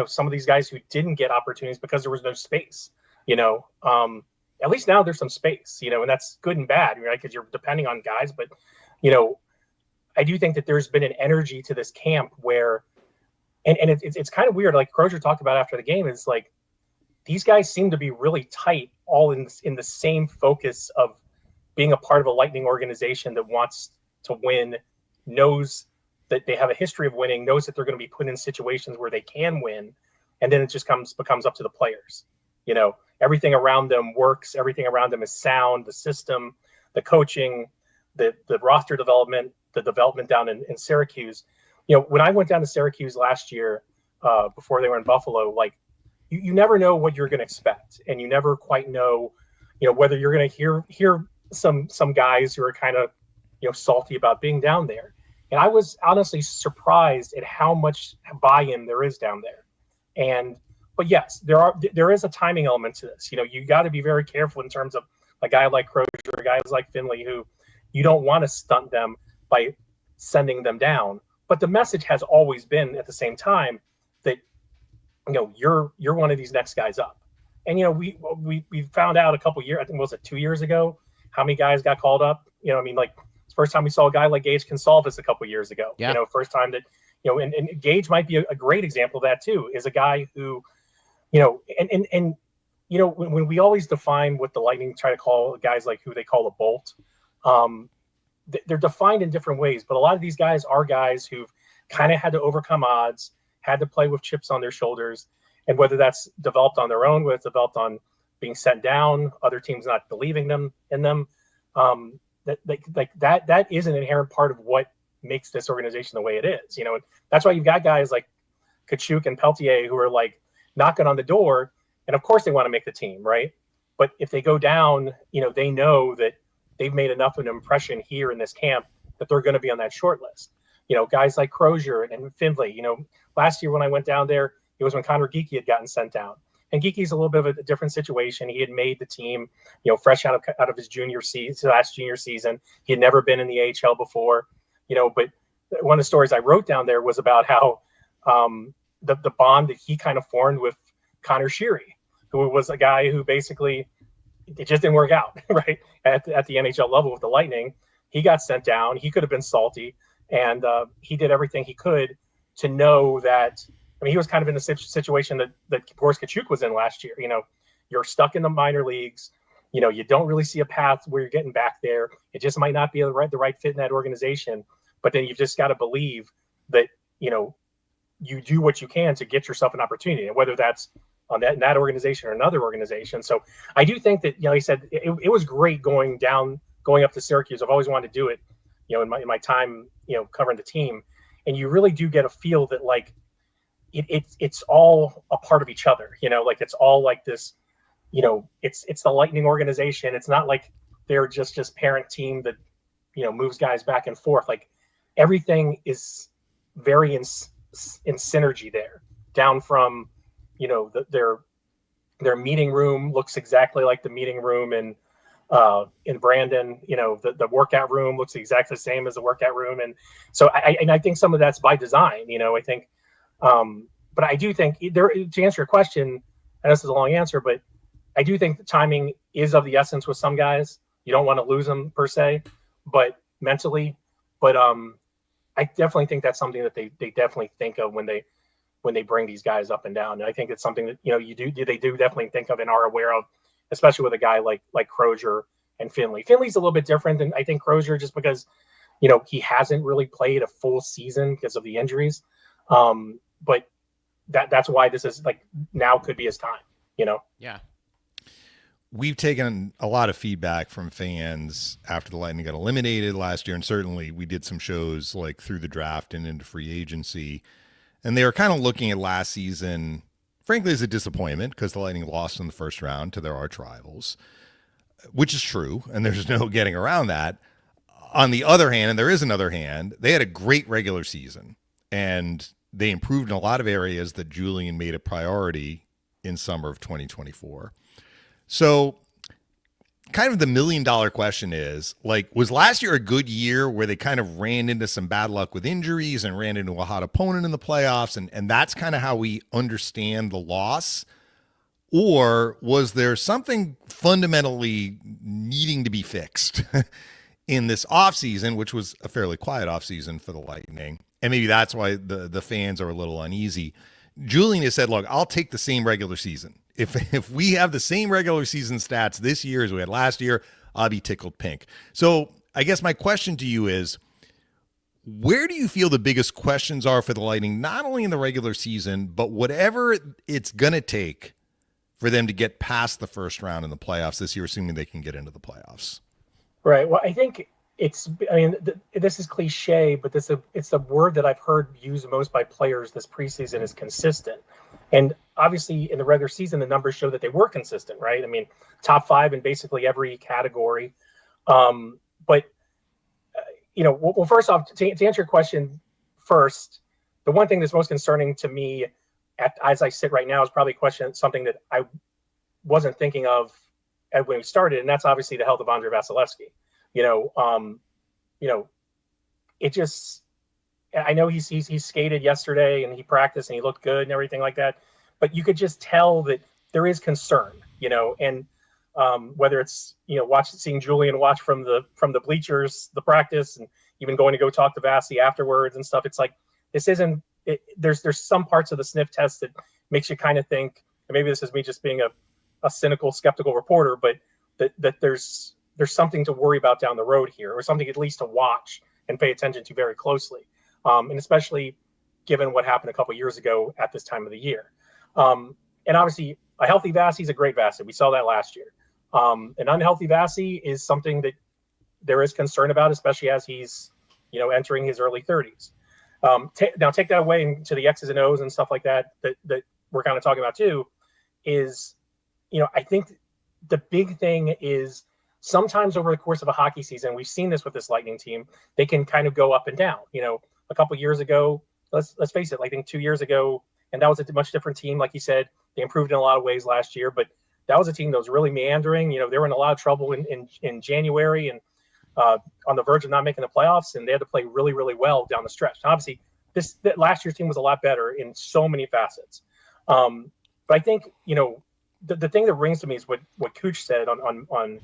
Speaker 5: some of these guys who didn't get opportunities because there was no space, at least now there's some space, and that's good and bad, right? Because you're depending on guys. But, I do think that there's been an energy to this camp where, and it's kind of weird. Like Crozier talked about after the game, it's like these guys seem to be really tight, all in the same focus of being a part of a Lightning organization that wants to win, knows that they have a history of winning, knows that they're going to be put in situations where they can win, and then it just becomes up to the players. Everything around them works. Everything around them is sound. The system, the coaching, the roster development, the development down in Syracuse. When I went down to Syracuse last year, before they were in Buffalo, like you never know what you're going to expect, and you never quite know, whether you're going to hear some guys who are kind of, salty about being down there. And I was honestly surprised at how much buy-in there is down there. But yes, there is a timing element to this. You got to be very careful in terms of a guy like Crozier, guys like Finley, who you don't want to stunt them by sending them down. But the message has always been at the same time that, you're one of these next guys up. And, we found out a couple years, I think, was it 2 years ago, how many guys got called up? Like it's the first time we saw a guy like Gage Consalvis a couple years ago.
Speaker 3: Yeah.
Speaker 5: First time that, and Gage might be a great example of that too, is a guy who, when we always define what the Lightning try to call guys like who they call a bolt, they're defined in different ways. But a lot of these guys are guys who've kind of had to overcome odds, had to play with chips on their shoulders. And whether that's developed on their own, whether it's developed on being sent down, other teams not believing in them, that is an inherent part of what makes this organization the way it is. That's why you've got guys like Kachuk and Peltier who are like knocking on the door, and of course they want to make the team, right? But if they go down, they know that they've made enough of an impression here in this camp that they're going to be on that short list. Guys like Crozier and Finley. Last year when I went down there, it was when Connor Geekie had gotten sent down. And Geekie's a little bit of a different situation. He had made the team, fresh out of his last junior season. He had never been in the AHL before, but one of the stories I wrote down there was about how the bond that he kind of formed with Connor Sheary, who was a guy who basically, it just didn't work out, right? At the NHL level with the Lightning. He got sent down. He could have been salty, and he did everything he could to know that. I mean, he was kind of in the situation that Boris Kachuk was in last year. You're stuck in the minor leagues. You don't really see a path where you're getting back there. It just might not be the right fit in that organization. But then you've just got to believe that, you do what you can to get yourself an opportunity, and whether that's on that organization or another organization. So I do think that, he said it was great going up to Syracuse. I've always wanted to do it, in my time, covering the team. And you really do get a feel that like, it's all a part of each other, like it's all like this, it's the Lightning organization. It's not like they're just parent team that, moves guys back and forth. Like everything is very in synergy there, down from, their meeting room looks exactly like the meeting room in Brandon. The workout room looks exactly the same as the workout room. And so I think some of that's by design, I think. But I do think to answer your question, and this is a long answer, but I do think the timing is of the essence with some guys. You don't want to lose them per se, but mentally. But I definitely think that's something that they definitely think of when they bring these guys up and down. And I think it's something that they do definitely think of and are aware of, especially with a guy like Crozier and Finley. Finley's a little bit different than I think Crozier, just because he hasn't really played a full season because of the injuries. But that's why this is like now could be his time,
Speaker 3: Yeah.
Speaker 4: We've taken a lot of feedback from fans after the Lightning got eliminated last year. And certainly we did some shows like through the draft and into free agency. And they were kind of looking at last season, frankly, as a disappointment because the Lightning lost in the first round to their arch rivals. which is true, and there's no getting around that. On the other hand, and there is another hand, they had a great regular season, and they improved in a lot of areas that Julian made a priority in summer of 2024. So kind of the $1 million question is, like, was last year a good year where they kind of ran into some bad luck with injuries and ran into a hot opponent in the playoffs, and that's kind of how we understand the loss? Or was there something fundamentally needing to be fixed in this offseason, which was a fairly quiet offseason for the Lightning? And maybe that's why the fans are a little uneasy. Julian has said, look, I'll take the same regular season. If we have the same regular season stats this year as we had last year, I'll be tickled pink. So I guess my question to you is, where do you feel the biggest questions are for the Lightning, not only in the regular season, but whatever it's going to take for them to get past the first round in the playoffs this year, assuming they can get into the playoffs?
Speaker 5: Right. Well, I think this is cliche, but it's a word that I've heard used most by players this preseason is consistent. And obviously in the regular season, the numbers show that they were consistent, right? I mean, top 5 in basically every category. But first off, to answer your question first, the one thing that's most concerning to me as I sit right now is probably something that I wasn't thinking of when we started, and that's obviously the health of Andrei Vasilevsky. It just, I know he skated yesterday and he practiced and he looked good and everything like that, but you could just tell that there is concern, and whether it's, seeing Julian watch from the bleachers, the practice, and even going to go talk to Vasi afterwards and stuff. It's like, this isn't, there's some parts of the sniff test that makes you kind of think, and maybe this is me just being a cynical, skeptical reporter, but that there's something to worry about down the road here, or something at least to watch and pay attention to very closely. And especially given what happened a couple of years ago at this time of the year. And obviously a healthy Vasi is a great Vasi. We saw that last year. An unhealthy Vasi is something that there is concern about, especially as he's, entering his early 30s. Now take that away into the X's and O's and stuff like that we're kind of talking about too, is, I think the big thing is sometimes over the course of a hockey season, we've seen this with this Lightning team, they can kind of go up and down. A couple years ago, let's face it, I think 2 years ago, and that was a much different team. Like you said, they improved in a lot of ways last year, but that was a team that was really meandering. They were in a lot of trouble in January and on the verge of not making the playoffs, and they had to play really, really well down the stretch. Now, obviously, that last year's team was a lot better in so many facets. But I think, the thing that rings to me is what Cooch said on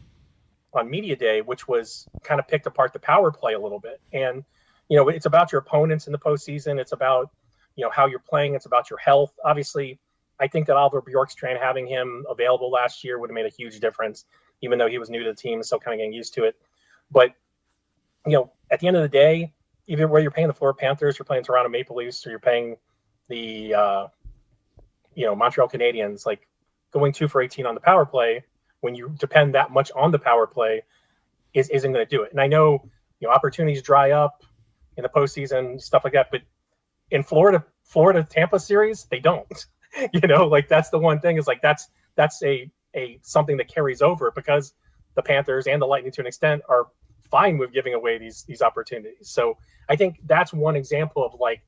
Speaker 5: media day, which was kind of picked apart the power play a little bit. And, it's about your opponents in the postseason. It's about, how you're playing. It's about your health. Obviously, I think that Oliver Bjorkstrand, having him available last year, would have made a huge difference, even though he was new to the team, so kind of getting used to it. But, at the end of the day, either whether you're paying the Florida Panthers, you're playing Toronto Maple Leafs, or you're paying the, Montreal Canadiens, like going 2 for 18 on the power play, when you depend that much on the power play, isn't going to do it. And I know, opportunities dry up in the postseason, stuff like that, but in Florida Tampa series, they don't. That's the one thing, is like that's a something that carries over, because the Panthers and the Lightning to an extent are fine with giving away these opportunities. So I think that's one example of like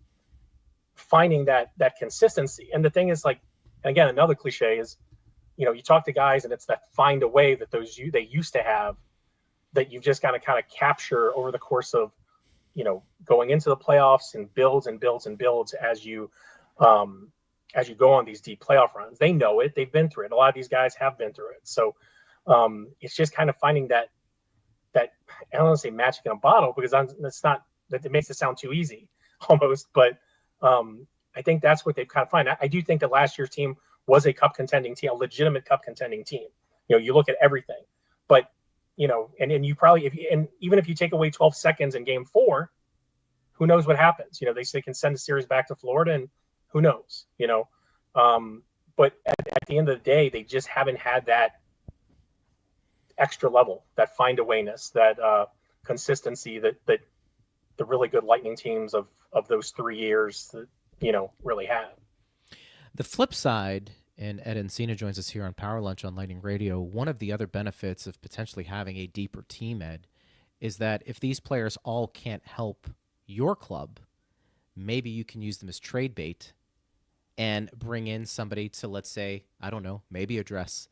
Speaker 5: finding that consistency. And the thing is, like, again, another cliche is, you talk to guys and it's that find a way that they used to have, that you've just got to kind of capture over the course of, going into the playoffs, and builds and builds and builds as you go on these deep playoff runs. They know it. They've been through it. A lot of these guys have been through it. So it's just kind of finding that I don't want to say magic in a bottle, because that's not, that it makes it sound too easy almost. But I think that's what they've kind of found. I do think that last year's team was a cup contending team, a legitimate cup contending team. You look at everything, but and you probably, even if you take away 12 seconds in game 4, who knows what happens? They can send the series back to Florida, and who knows, but at the end of the day, they just haven't had that extra level, that find a wayness, that consistency that the really good Lightning teams of those 3 years, really had.
Speaker 3: The flip side, and Ed Encina joins us here on Power Lunch on Lightning Radio. One of the other benefits of potentially having a deeper team, Ed, is that if these players all can't help your club, maybe you can use them as trade bait and bring in somebody to, let's say, I don't know, maybe address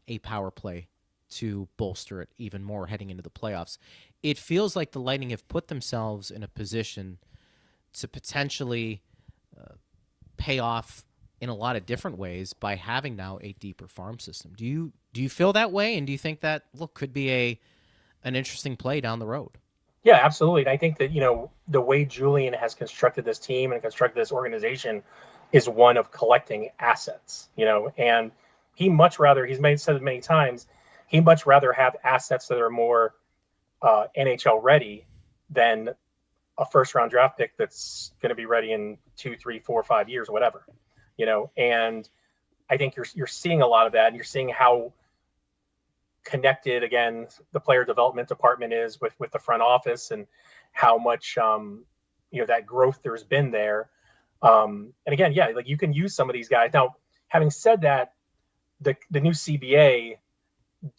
Speaker 3: a power play to bolster it even more heading into the playoffs. It feels like the Lightning have put themselves in a position to potentially pay off in a lot of different ways by having now a deeper farm system. Do you feel that way? And do you think that, look, could be an interesting play down the road?
Speaker 5: Yeah, absolutely. And I think that, the way Julian has constructed this team and constructed this organization is one of collecting assets, and he's said it many times, he'd much rather have assets that are more NHL ready than a first round draft pick that's going to be ready in 2, 3, 4, 5 years or whatever, and I think you're seeing a lot of that, and you're seeing how connected, again, the player development department is with the front office, and how much that growth there's been there. And again, yeah, like you can use some of these guys. Now, having said that, the new CBA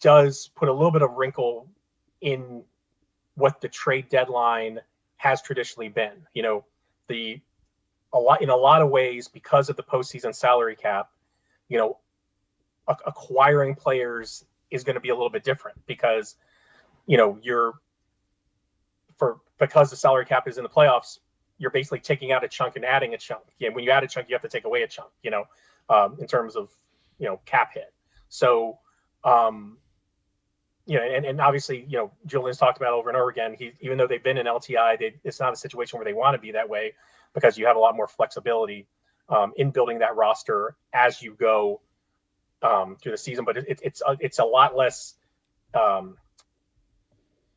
Speaker 5: does put a little bit of wrinkle in what the trade deadline has traditionally been. In a lot of ways, because of the postseason salary cap, acquiring players is going to be a little bit different because, because the salary cap is in the playoffs, you're basically taking out a chunk and adding a chunk. When you add a chunk, you have to take away a chunk, in terms of, cap hit. So, and obviously, Julian's talked about over and over again, even though they've been in LTI, it's not a situation where they want to be that way, because you have a lot more flexibility in building that roster as you go through the season. But it's a lot less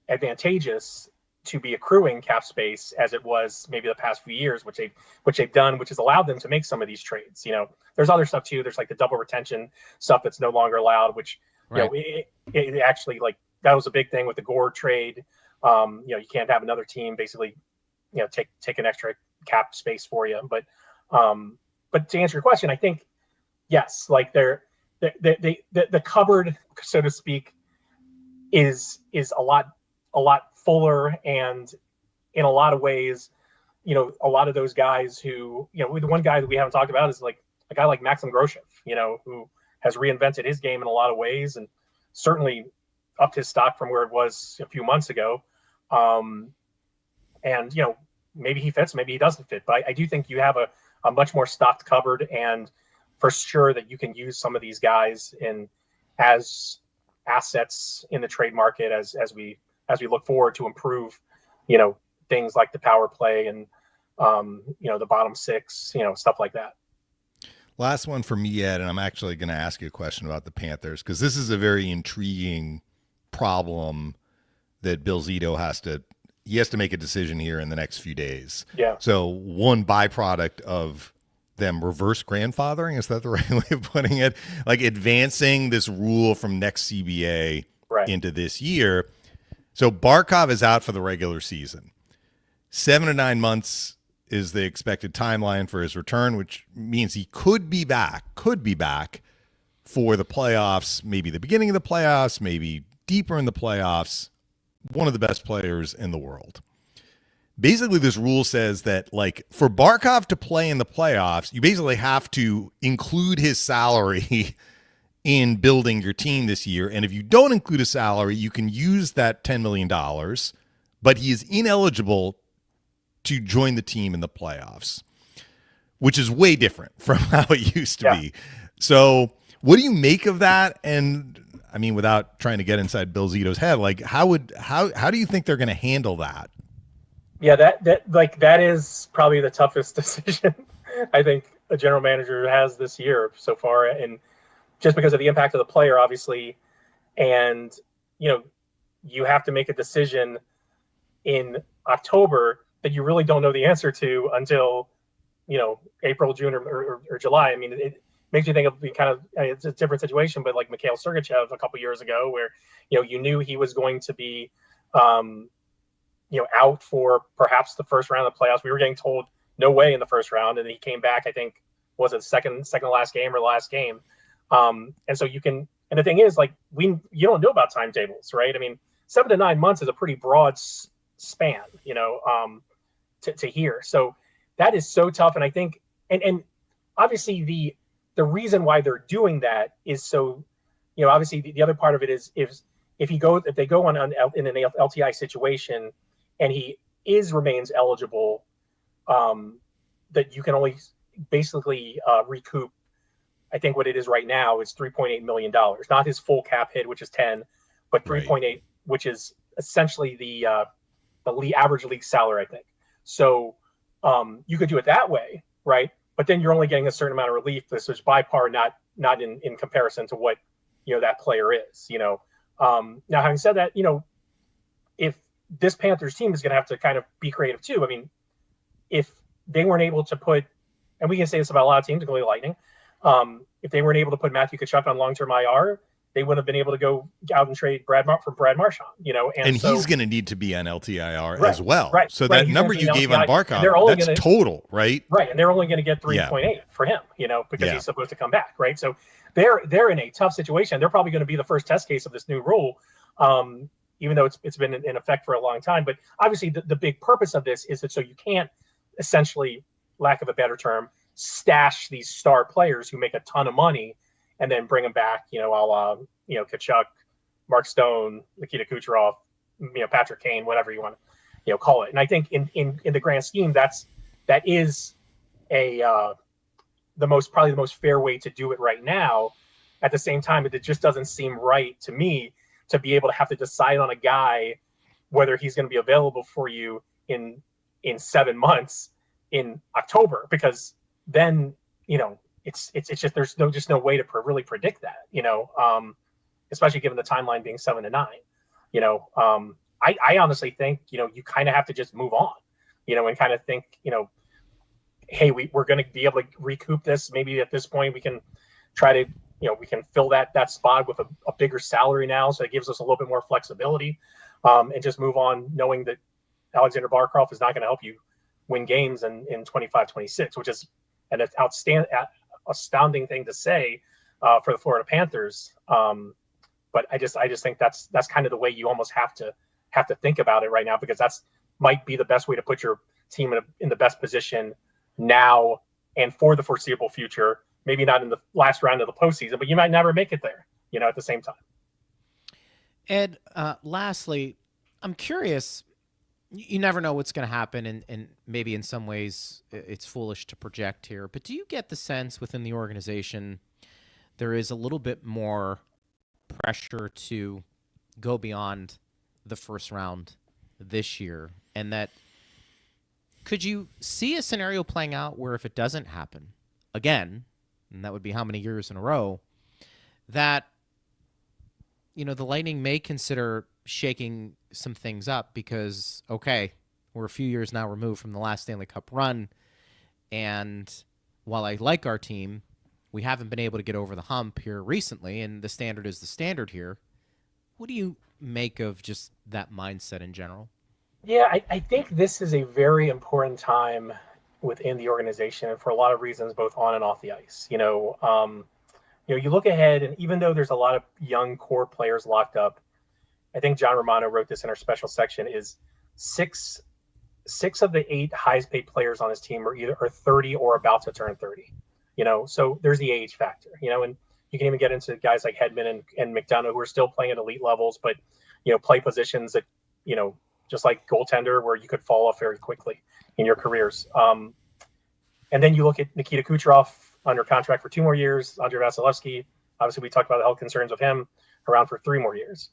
Speaker 5: advantageous to be accruing cap space as it was maybe the past few years, which they've done, which has allowed them to make some of these trades. There's other stuff too. There's like the double retention stuff that's no longer allowed, which
Speaker 3: right.
Speaker 5: It actually, like, that was a big thing with the Gore trade. You can't have another team basically, take an extra cap space for you. But to answer your question, I think yes, like the cupboard, so to speak, is a lot fuller, and in a lot of ways, a lot of those guys who, the one guy that we haven't talked about is like a guy like Maxim Groshev, who has reinvented his game in a lot of ways and certainly upped his stock from where it was a few months ago. And maybe he fits, maybe he doesn't fit, but I do think you have a much more stocked cupboard, and for sure that you can use some of these guys as assets in the trade market as we look forward to improve, things like the power play and, the bottom six, stuff like that.
Speaker 4: Last one for me, Ed, and I'm actually going to ask you a question about the Panthers, because this is a very intriguing problem that Bill Zito has to make a decision here in the next few days.
Speaker 5: Yeah.
Speaker 4: So one byproduct of them reverse grandfathering, is that the right way of putting it? Like advancing this rule from next CBA into this year. So Barkov is out for the regular season. 7 to 9 months is the expected timeline for his return, which means he could be back for the playoffs, maybe the beginning of the playoffs, maybe deeper in the playoffs. One of the best players in the world. Basically, this rule says that, like, for Barkov to play in the playoffs, you basically have to include his salary in building your team this year. And if you don't include a salary, you can use that $10 million, but he is ineligible to join the team in the playoffs, which is way different from how it used to be. So what do you make of that? And I mean, without trying to get inside Bill Zito's head, like how do you think they're going to handle that?
Speaker 5: Yeah, that is probably the toughest decision I think a general manager has this year so far, and just because of the impact of the player, obviously, and you have to make a decision in October that you really don't know the answer to until April, June, or July. I mean, it makes you think of it's a different situation, but like Mikhail Sergachev a couple years ago, where you knew he was going to be out for perhaps the first round of the playoffs. We were getting told no way in the first round, and he came back. I think was it second to last game or last game. And so you can, and the thing is, like, you don't know about timetables, right? I mean, 7 to 9 months is a pretty broad span, to hear. So that is so tough. And I think, and obviously the reason why they're doing that is so, obviously the other part of it is if they go in an LTI situation and he remains eligible, that you can only basically recoup. I think what it is right now is $3.8 million, not his full cap hit, which is 10, but 3.8, which is essentially the average league salary, I think. So you could do it that way, right? But then you're only getting a certain amount of relief. This is by par, not in comparison to what that player is. Now, having said that, if this Panthers team is going to have to kind of be creative too. I mean, if they weren't able to put, and we can say this about a lot of teams, including Lightning, if they weren't able to put Matthew Tkachuk on long-term IR, they wouldn't have been able to go out and trade Brad Marchand, and so,
Speaker 4: he's going to need to be on LTIR
Speaker 5: right,
Speaker 4: as well.
Speaker 5: Right,
Speaker 4: So
Speaker 5: right,
Speaker 4: that number you gave on Barkov, that's total, right?
Speaker 5: Right, and they're only going to get 3.8 for him, because he's supposed to come back, right? So they're in a tough situation. They're probably going to be the first test case of this new rule, even though it's been in effect for a long time. But obviously, the big purpose of this is that so you can't essentially, lack of a better term, stash these star players who make a ton of money and then bring them back, a la, Tkachuk, Mark Stone, Nikita Kucherov, Patrick Kane, whatever you want to, call it. And I think in the grand scheme, that is probably the most fair way to do it right now. At the same time, it just doesn't seem right to me to be able to have to decide on a guy whether he's going to be available for you in 7 months in October, because then it's just there's no way to really predict that, especially given the timeline being 7 to 9. I honestly think you kind of have to just move on, and kind of think, hey, we're going to be able to recoup this. Maybe at this point we can try to we can fill that spot with a bigger salary now, so it gives us a little bit more flexibility, and just move on, knowing that Alexander Barkov is not going to help you win games in 25-26, which is an astounding thing to say for the Florida Panthers. But I just think that's kind of the way you almost have to think about it right now, because that's might be the best way to put your team in the best position now and for the foreseeable future. Maybe not in the last round of the postseason, but you might never make it there, at the same time.
Speaker 3: Ed, lastly, I'm curious. You never know what's going to happen, and maybe in some ways it's foolish to project here, but do you get the sense within the organization there is a little bit more pressure to go beyond the first round this year, and that could you see a scenario playing out where if it doesn't happen again, and that would be how many years in a row, that the Lightning may consider shaking some things up because, okay, we're a few years now removed from the last Stanley Cup run, and while I like our team, we haven't been able to get over the hump here recently, and the standard is the standard here. What do you make of just that mindset in general?
Speaker 5: Yeah, I think this is a very important time within the organization for a lot of reasons, both on and off the ice. You look ahead, and even though there's a lot of young core players locked up, I think John Romano wrote this in our special section, is six of the 8 highest paid players on his team are 30 or about to turn 30. So there's the age factor, and you can even get into guys like Hedman and McDonough, who are still playing at elite levels, but, play positions that, just like goaltender, where you could fall off very quickly in your careers. And then you look at Nikita Kucherov under contract for 2 more years, Andrei Vasilevsky. Obviously, we talked about the health concerns of him, around for 3 more years.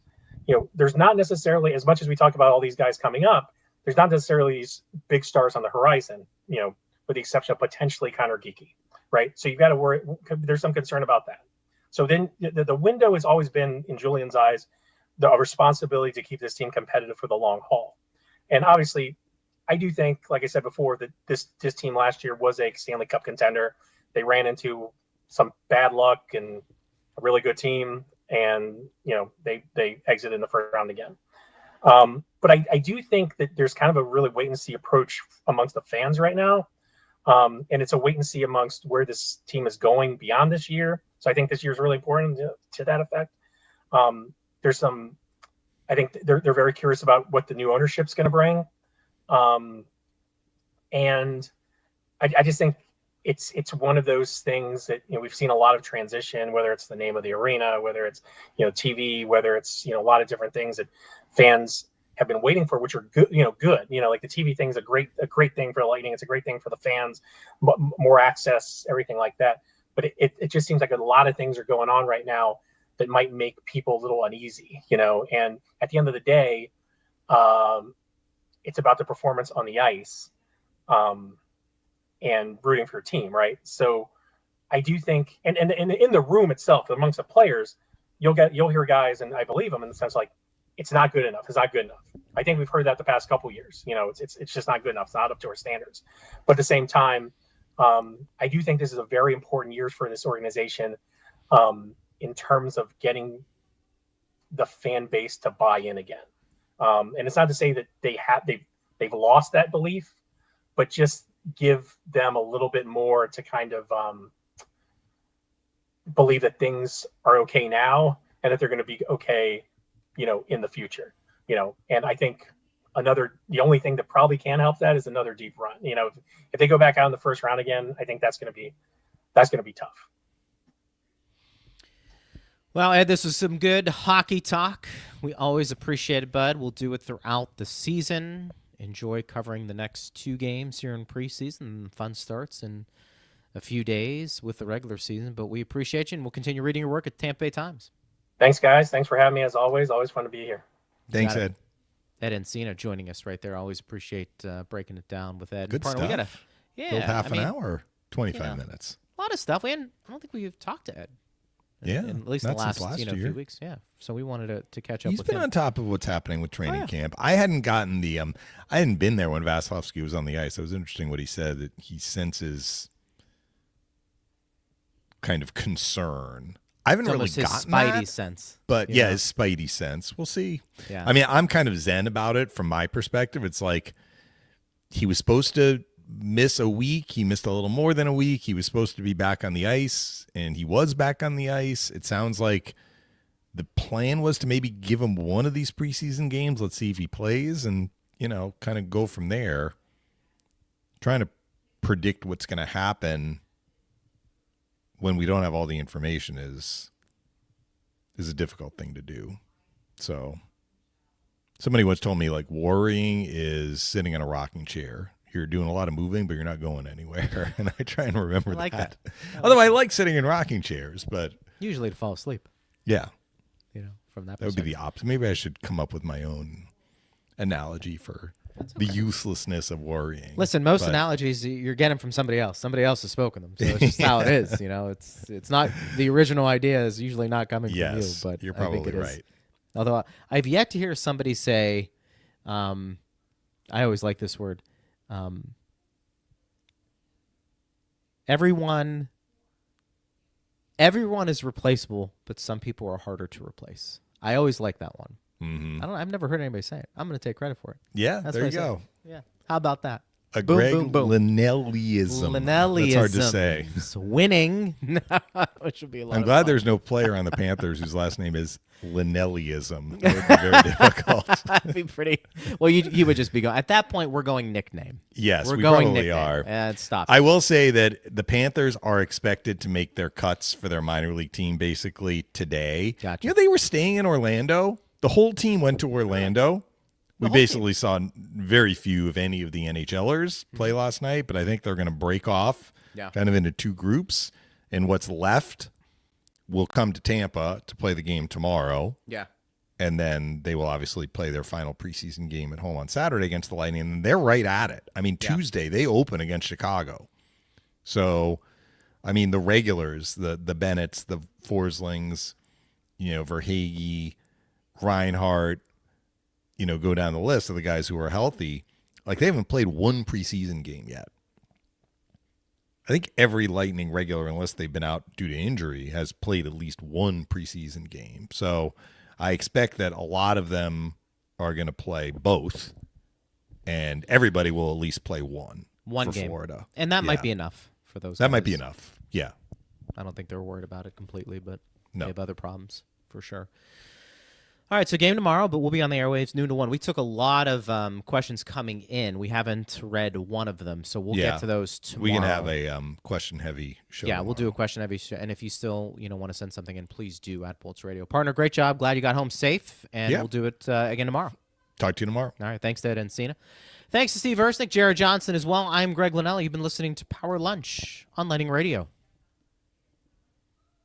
Speaker 5: There's not necessarily, as much as we talk about all these guys coming up, there's not necessarily these big stars on the horizon, with the exception of potentially Connor Geekie, right? So you've got to worry. There's some concern about that. So then the window has always been, in Julian's eyes, the responsibility to keep this team competitive for the long haul. And obviously, I do think, like I said before, that this team last year was a Stanley Cup contender. They ran into some bad luck and a really good team, and they exited in the first round again. But I do think that there's kind of a really wait and see approach amongst the fans right now, and it's a wait and see amongst where this team is going beyond this year, So I think this year is really important to that effect. There's some, I think they're very curious about what the new ownership's going to bring. And I just think it's one of those things that, we've seen a lot of transition, whether it's the name of the arena, whether it's, TV, whether it's, a lot of different things that fans have been waiting for, which are good, good, like the TV thing is a great thing for the Lightning. It's a great thing for the fans, more access, everything like that. But it just seems like a lot of things are going on right now that might make people a little uneasy, and at the end of the day, it's about the performance on the ice. And rooting for your team, right? So I do think, and in the room itself, amongst the players, you'll hear guys, and I believe them in the sense like, it's not good enough. It's not good enough. I think we've heard that the past couple of years. It's just not good enough. It's not up to our standards. But at the same time, I do think this is a very important year for this organization in terms of getting the fan base to buy in again. And it's not to say that they've lost that belief, but just give them a little bit more to kind of believe that things are okay now and that they're going to be okay, in the future, and I think the only thing that probably can help that is another deep run. If they go back out in the first round again, I think that's going to be tough.
Speaker 3: Well, Ed, this was some good hockey talk. We always appreciate it, bud. We'll do it throughout the season. Enjoy covering the next 2 games here in preseason. Fun starts in a few days with the regular season, but we appreciate you, and we'll continue reading your work at Tampa Bay Times.
Speaker 5: Thanks, guys. Thanks for having me, as always. Always fun to be here.
Speaker 4: Thanks, Ed.
Speaker 3: Ed Encina joining us right there. Always appreciate breaking it down with Ed.
Speaker 4: Good stuff.
Speaker 3: We
Speaker 4: Filled half an hour, 25 minutes.
Speaker 3: A lot of stuff. I don't think we've talked to Ed.
Speaker 4: At
Speaker 3: least the last
Speaker 4: year.
Speaker 3: few weeks. Yeah. So we wanted to catch up with him.
Speaker 4: He's been on top of what's happening with training camp. I hadn't gotten I hadn't been there when Vasilevsky was on the ice. It was interesting what he said, that he senses kind of concern. I haven't really gotten
Speaker 3: his spidey
Speaker 4: that,
Speaker 3: sense.
Speaker 4: But his spidey sense. We'll see.
Speaker 3: Yeah.
Speaker 4: I mean, I'm kind of zen about it from my perspective. It's like he was supposed to miss a week. He missed a little more than a week. He was supposed to be back on the ice, and he was back on the ice. It sounds like the plan was to maybe give him one of these preseason games. Let's see if he plays and, kind of go from there. Trying to predict what's going to happen when we don't have all the information is a difficult thing to do. So somebody once told me, like, worrying is sitting in a rocking chair. You're doing a lot of moving, but you're not going anywhere. And I try and remember that. Although I like sitting in rocking chairs, but
Speaker 3: usually to fall asleep.
Speaker 4: Yeah.
Speaker 3: From that
Speaker 4: would be the opposite. Maybe I should come up with my own analogy for the uselessness of worrying.
Speaker 3: Listen, most analogies you're getting from somebody else. Somebody else has spoken them. So it's just how it is. It's not the original idea is usually not coming from you, but
Speaker 4: you're probably
Speaker 3: I think it
Speaker 4: right.
Speaker 3: Is. Although I've yet to hear somebody say, I always like this word, everyone is replaceable, but some people are harder to replace. I always like that one.
Speaker 4: Mm-hmm.
Speaker 3: I've never heard anybody say it. I'm going to take credit for it.
Speaker 4: Yeah,
Speaker 3: That's
Speaker 4: there you
Speaker 3: what I
Speaker 4: go.
Speaker 3: say. Yeah. How about that?
Speaker 4: A
Speaker 3: Boom,
Speaker 4: Greg
Speaker 3: boom, boom.
Speaker 4: Linnelliism. That's hard to say.
Speaker 3: It's winning. Which would be a lot
Speaker 4: I'm
Speaker 3: of
Speaker 4: glad
Speaker 3: fun.
Speaker 4: there's no player on the Panthers whose last name is Linnelliism. That would be very difficult.
Speaker 3: That'd be pretty. Well, you would just be going. At that point, we're going nickname.
Speaker 4: Yes,
Speaker 3: we're
Speaker 4: we
Speaker 3: going
Speaker 4: probably
Speaker 3: nickname.
Speaker 4: are.
Speaker 3: And stop.
Speaker 4: I will say that the Panthers are expected to make their cuts for their minor league team basically today.
Speaker 3: Gotcha.
Speaker 4: They were staying in Orlando. The whole team went to Orlando. We basically saw very few, if any, of the NHLers play last night, but I think they're going to break off kind of into 2 groups, and what's left will come to Tampa to play the game tomorrow.
Speaker 3: Yeah.
Speaker 4: And then they will obviously play their final preseason game at home on Saturday against the Lightning, and they're right at it. I mean, Tuesday, they open against Chicago. So, I mean, the regulars, the Bennetts, the Forslings, Verhaeghe, Reinhart, go down the list of the guys who are healthy. Like, they haven't played one preseason game yet. I think every Lightning regular, unless they've been out due to injury, has played at least one preseason game. So I expect that a lot of them are going to play both, and everybody will at least play one for
Speaker 3: game.
Speaker 4: Florida.
Speaker 3: And that might be enough for those
Speaker 4: That
Speaker 3: guys.
Speaker 4: might be enough. Yeah.
Speaker 3: I don't think they're worried about it completely, but
Speaker 4: No.
Speaker 3: they have other problems for sure. All right, so game tomorrow, but we'll be on the airwaves noon to 1. We took a lot of questions coming in. We haven't read one of them, so we'll get to those tomorrow.
Speaker 4: We can have a question-heavy show.
Speaker 3: Yeah, we'll do a question-heavy show. And if you still want to send something in, please do at Bolts Radio. Partner, great job. Glad you got home safe, and we'll do it again tomorrow.
Speaker 4: Talk to you tomorrow.
Speaker 3: All right, thanks to Ed Encina. Thanks to Steve Ersnick, Jared Johnson as well. I'm Greg Linnelli. You've been listening to Power Lunch on Lightning Radio.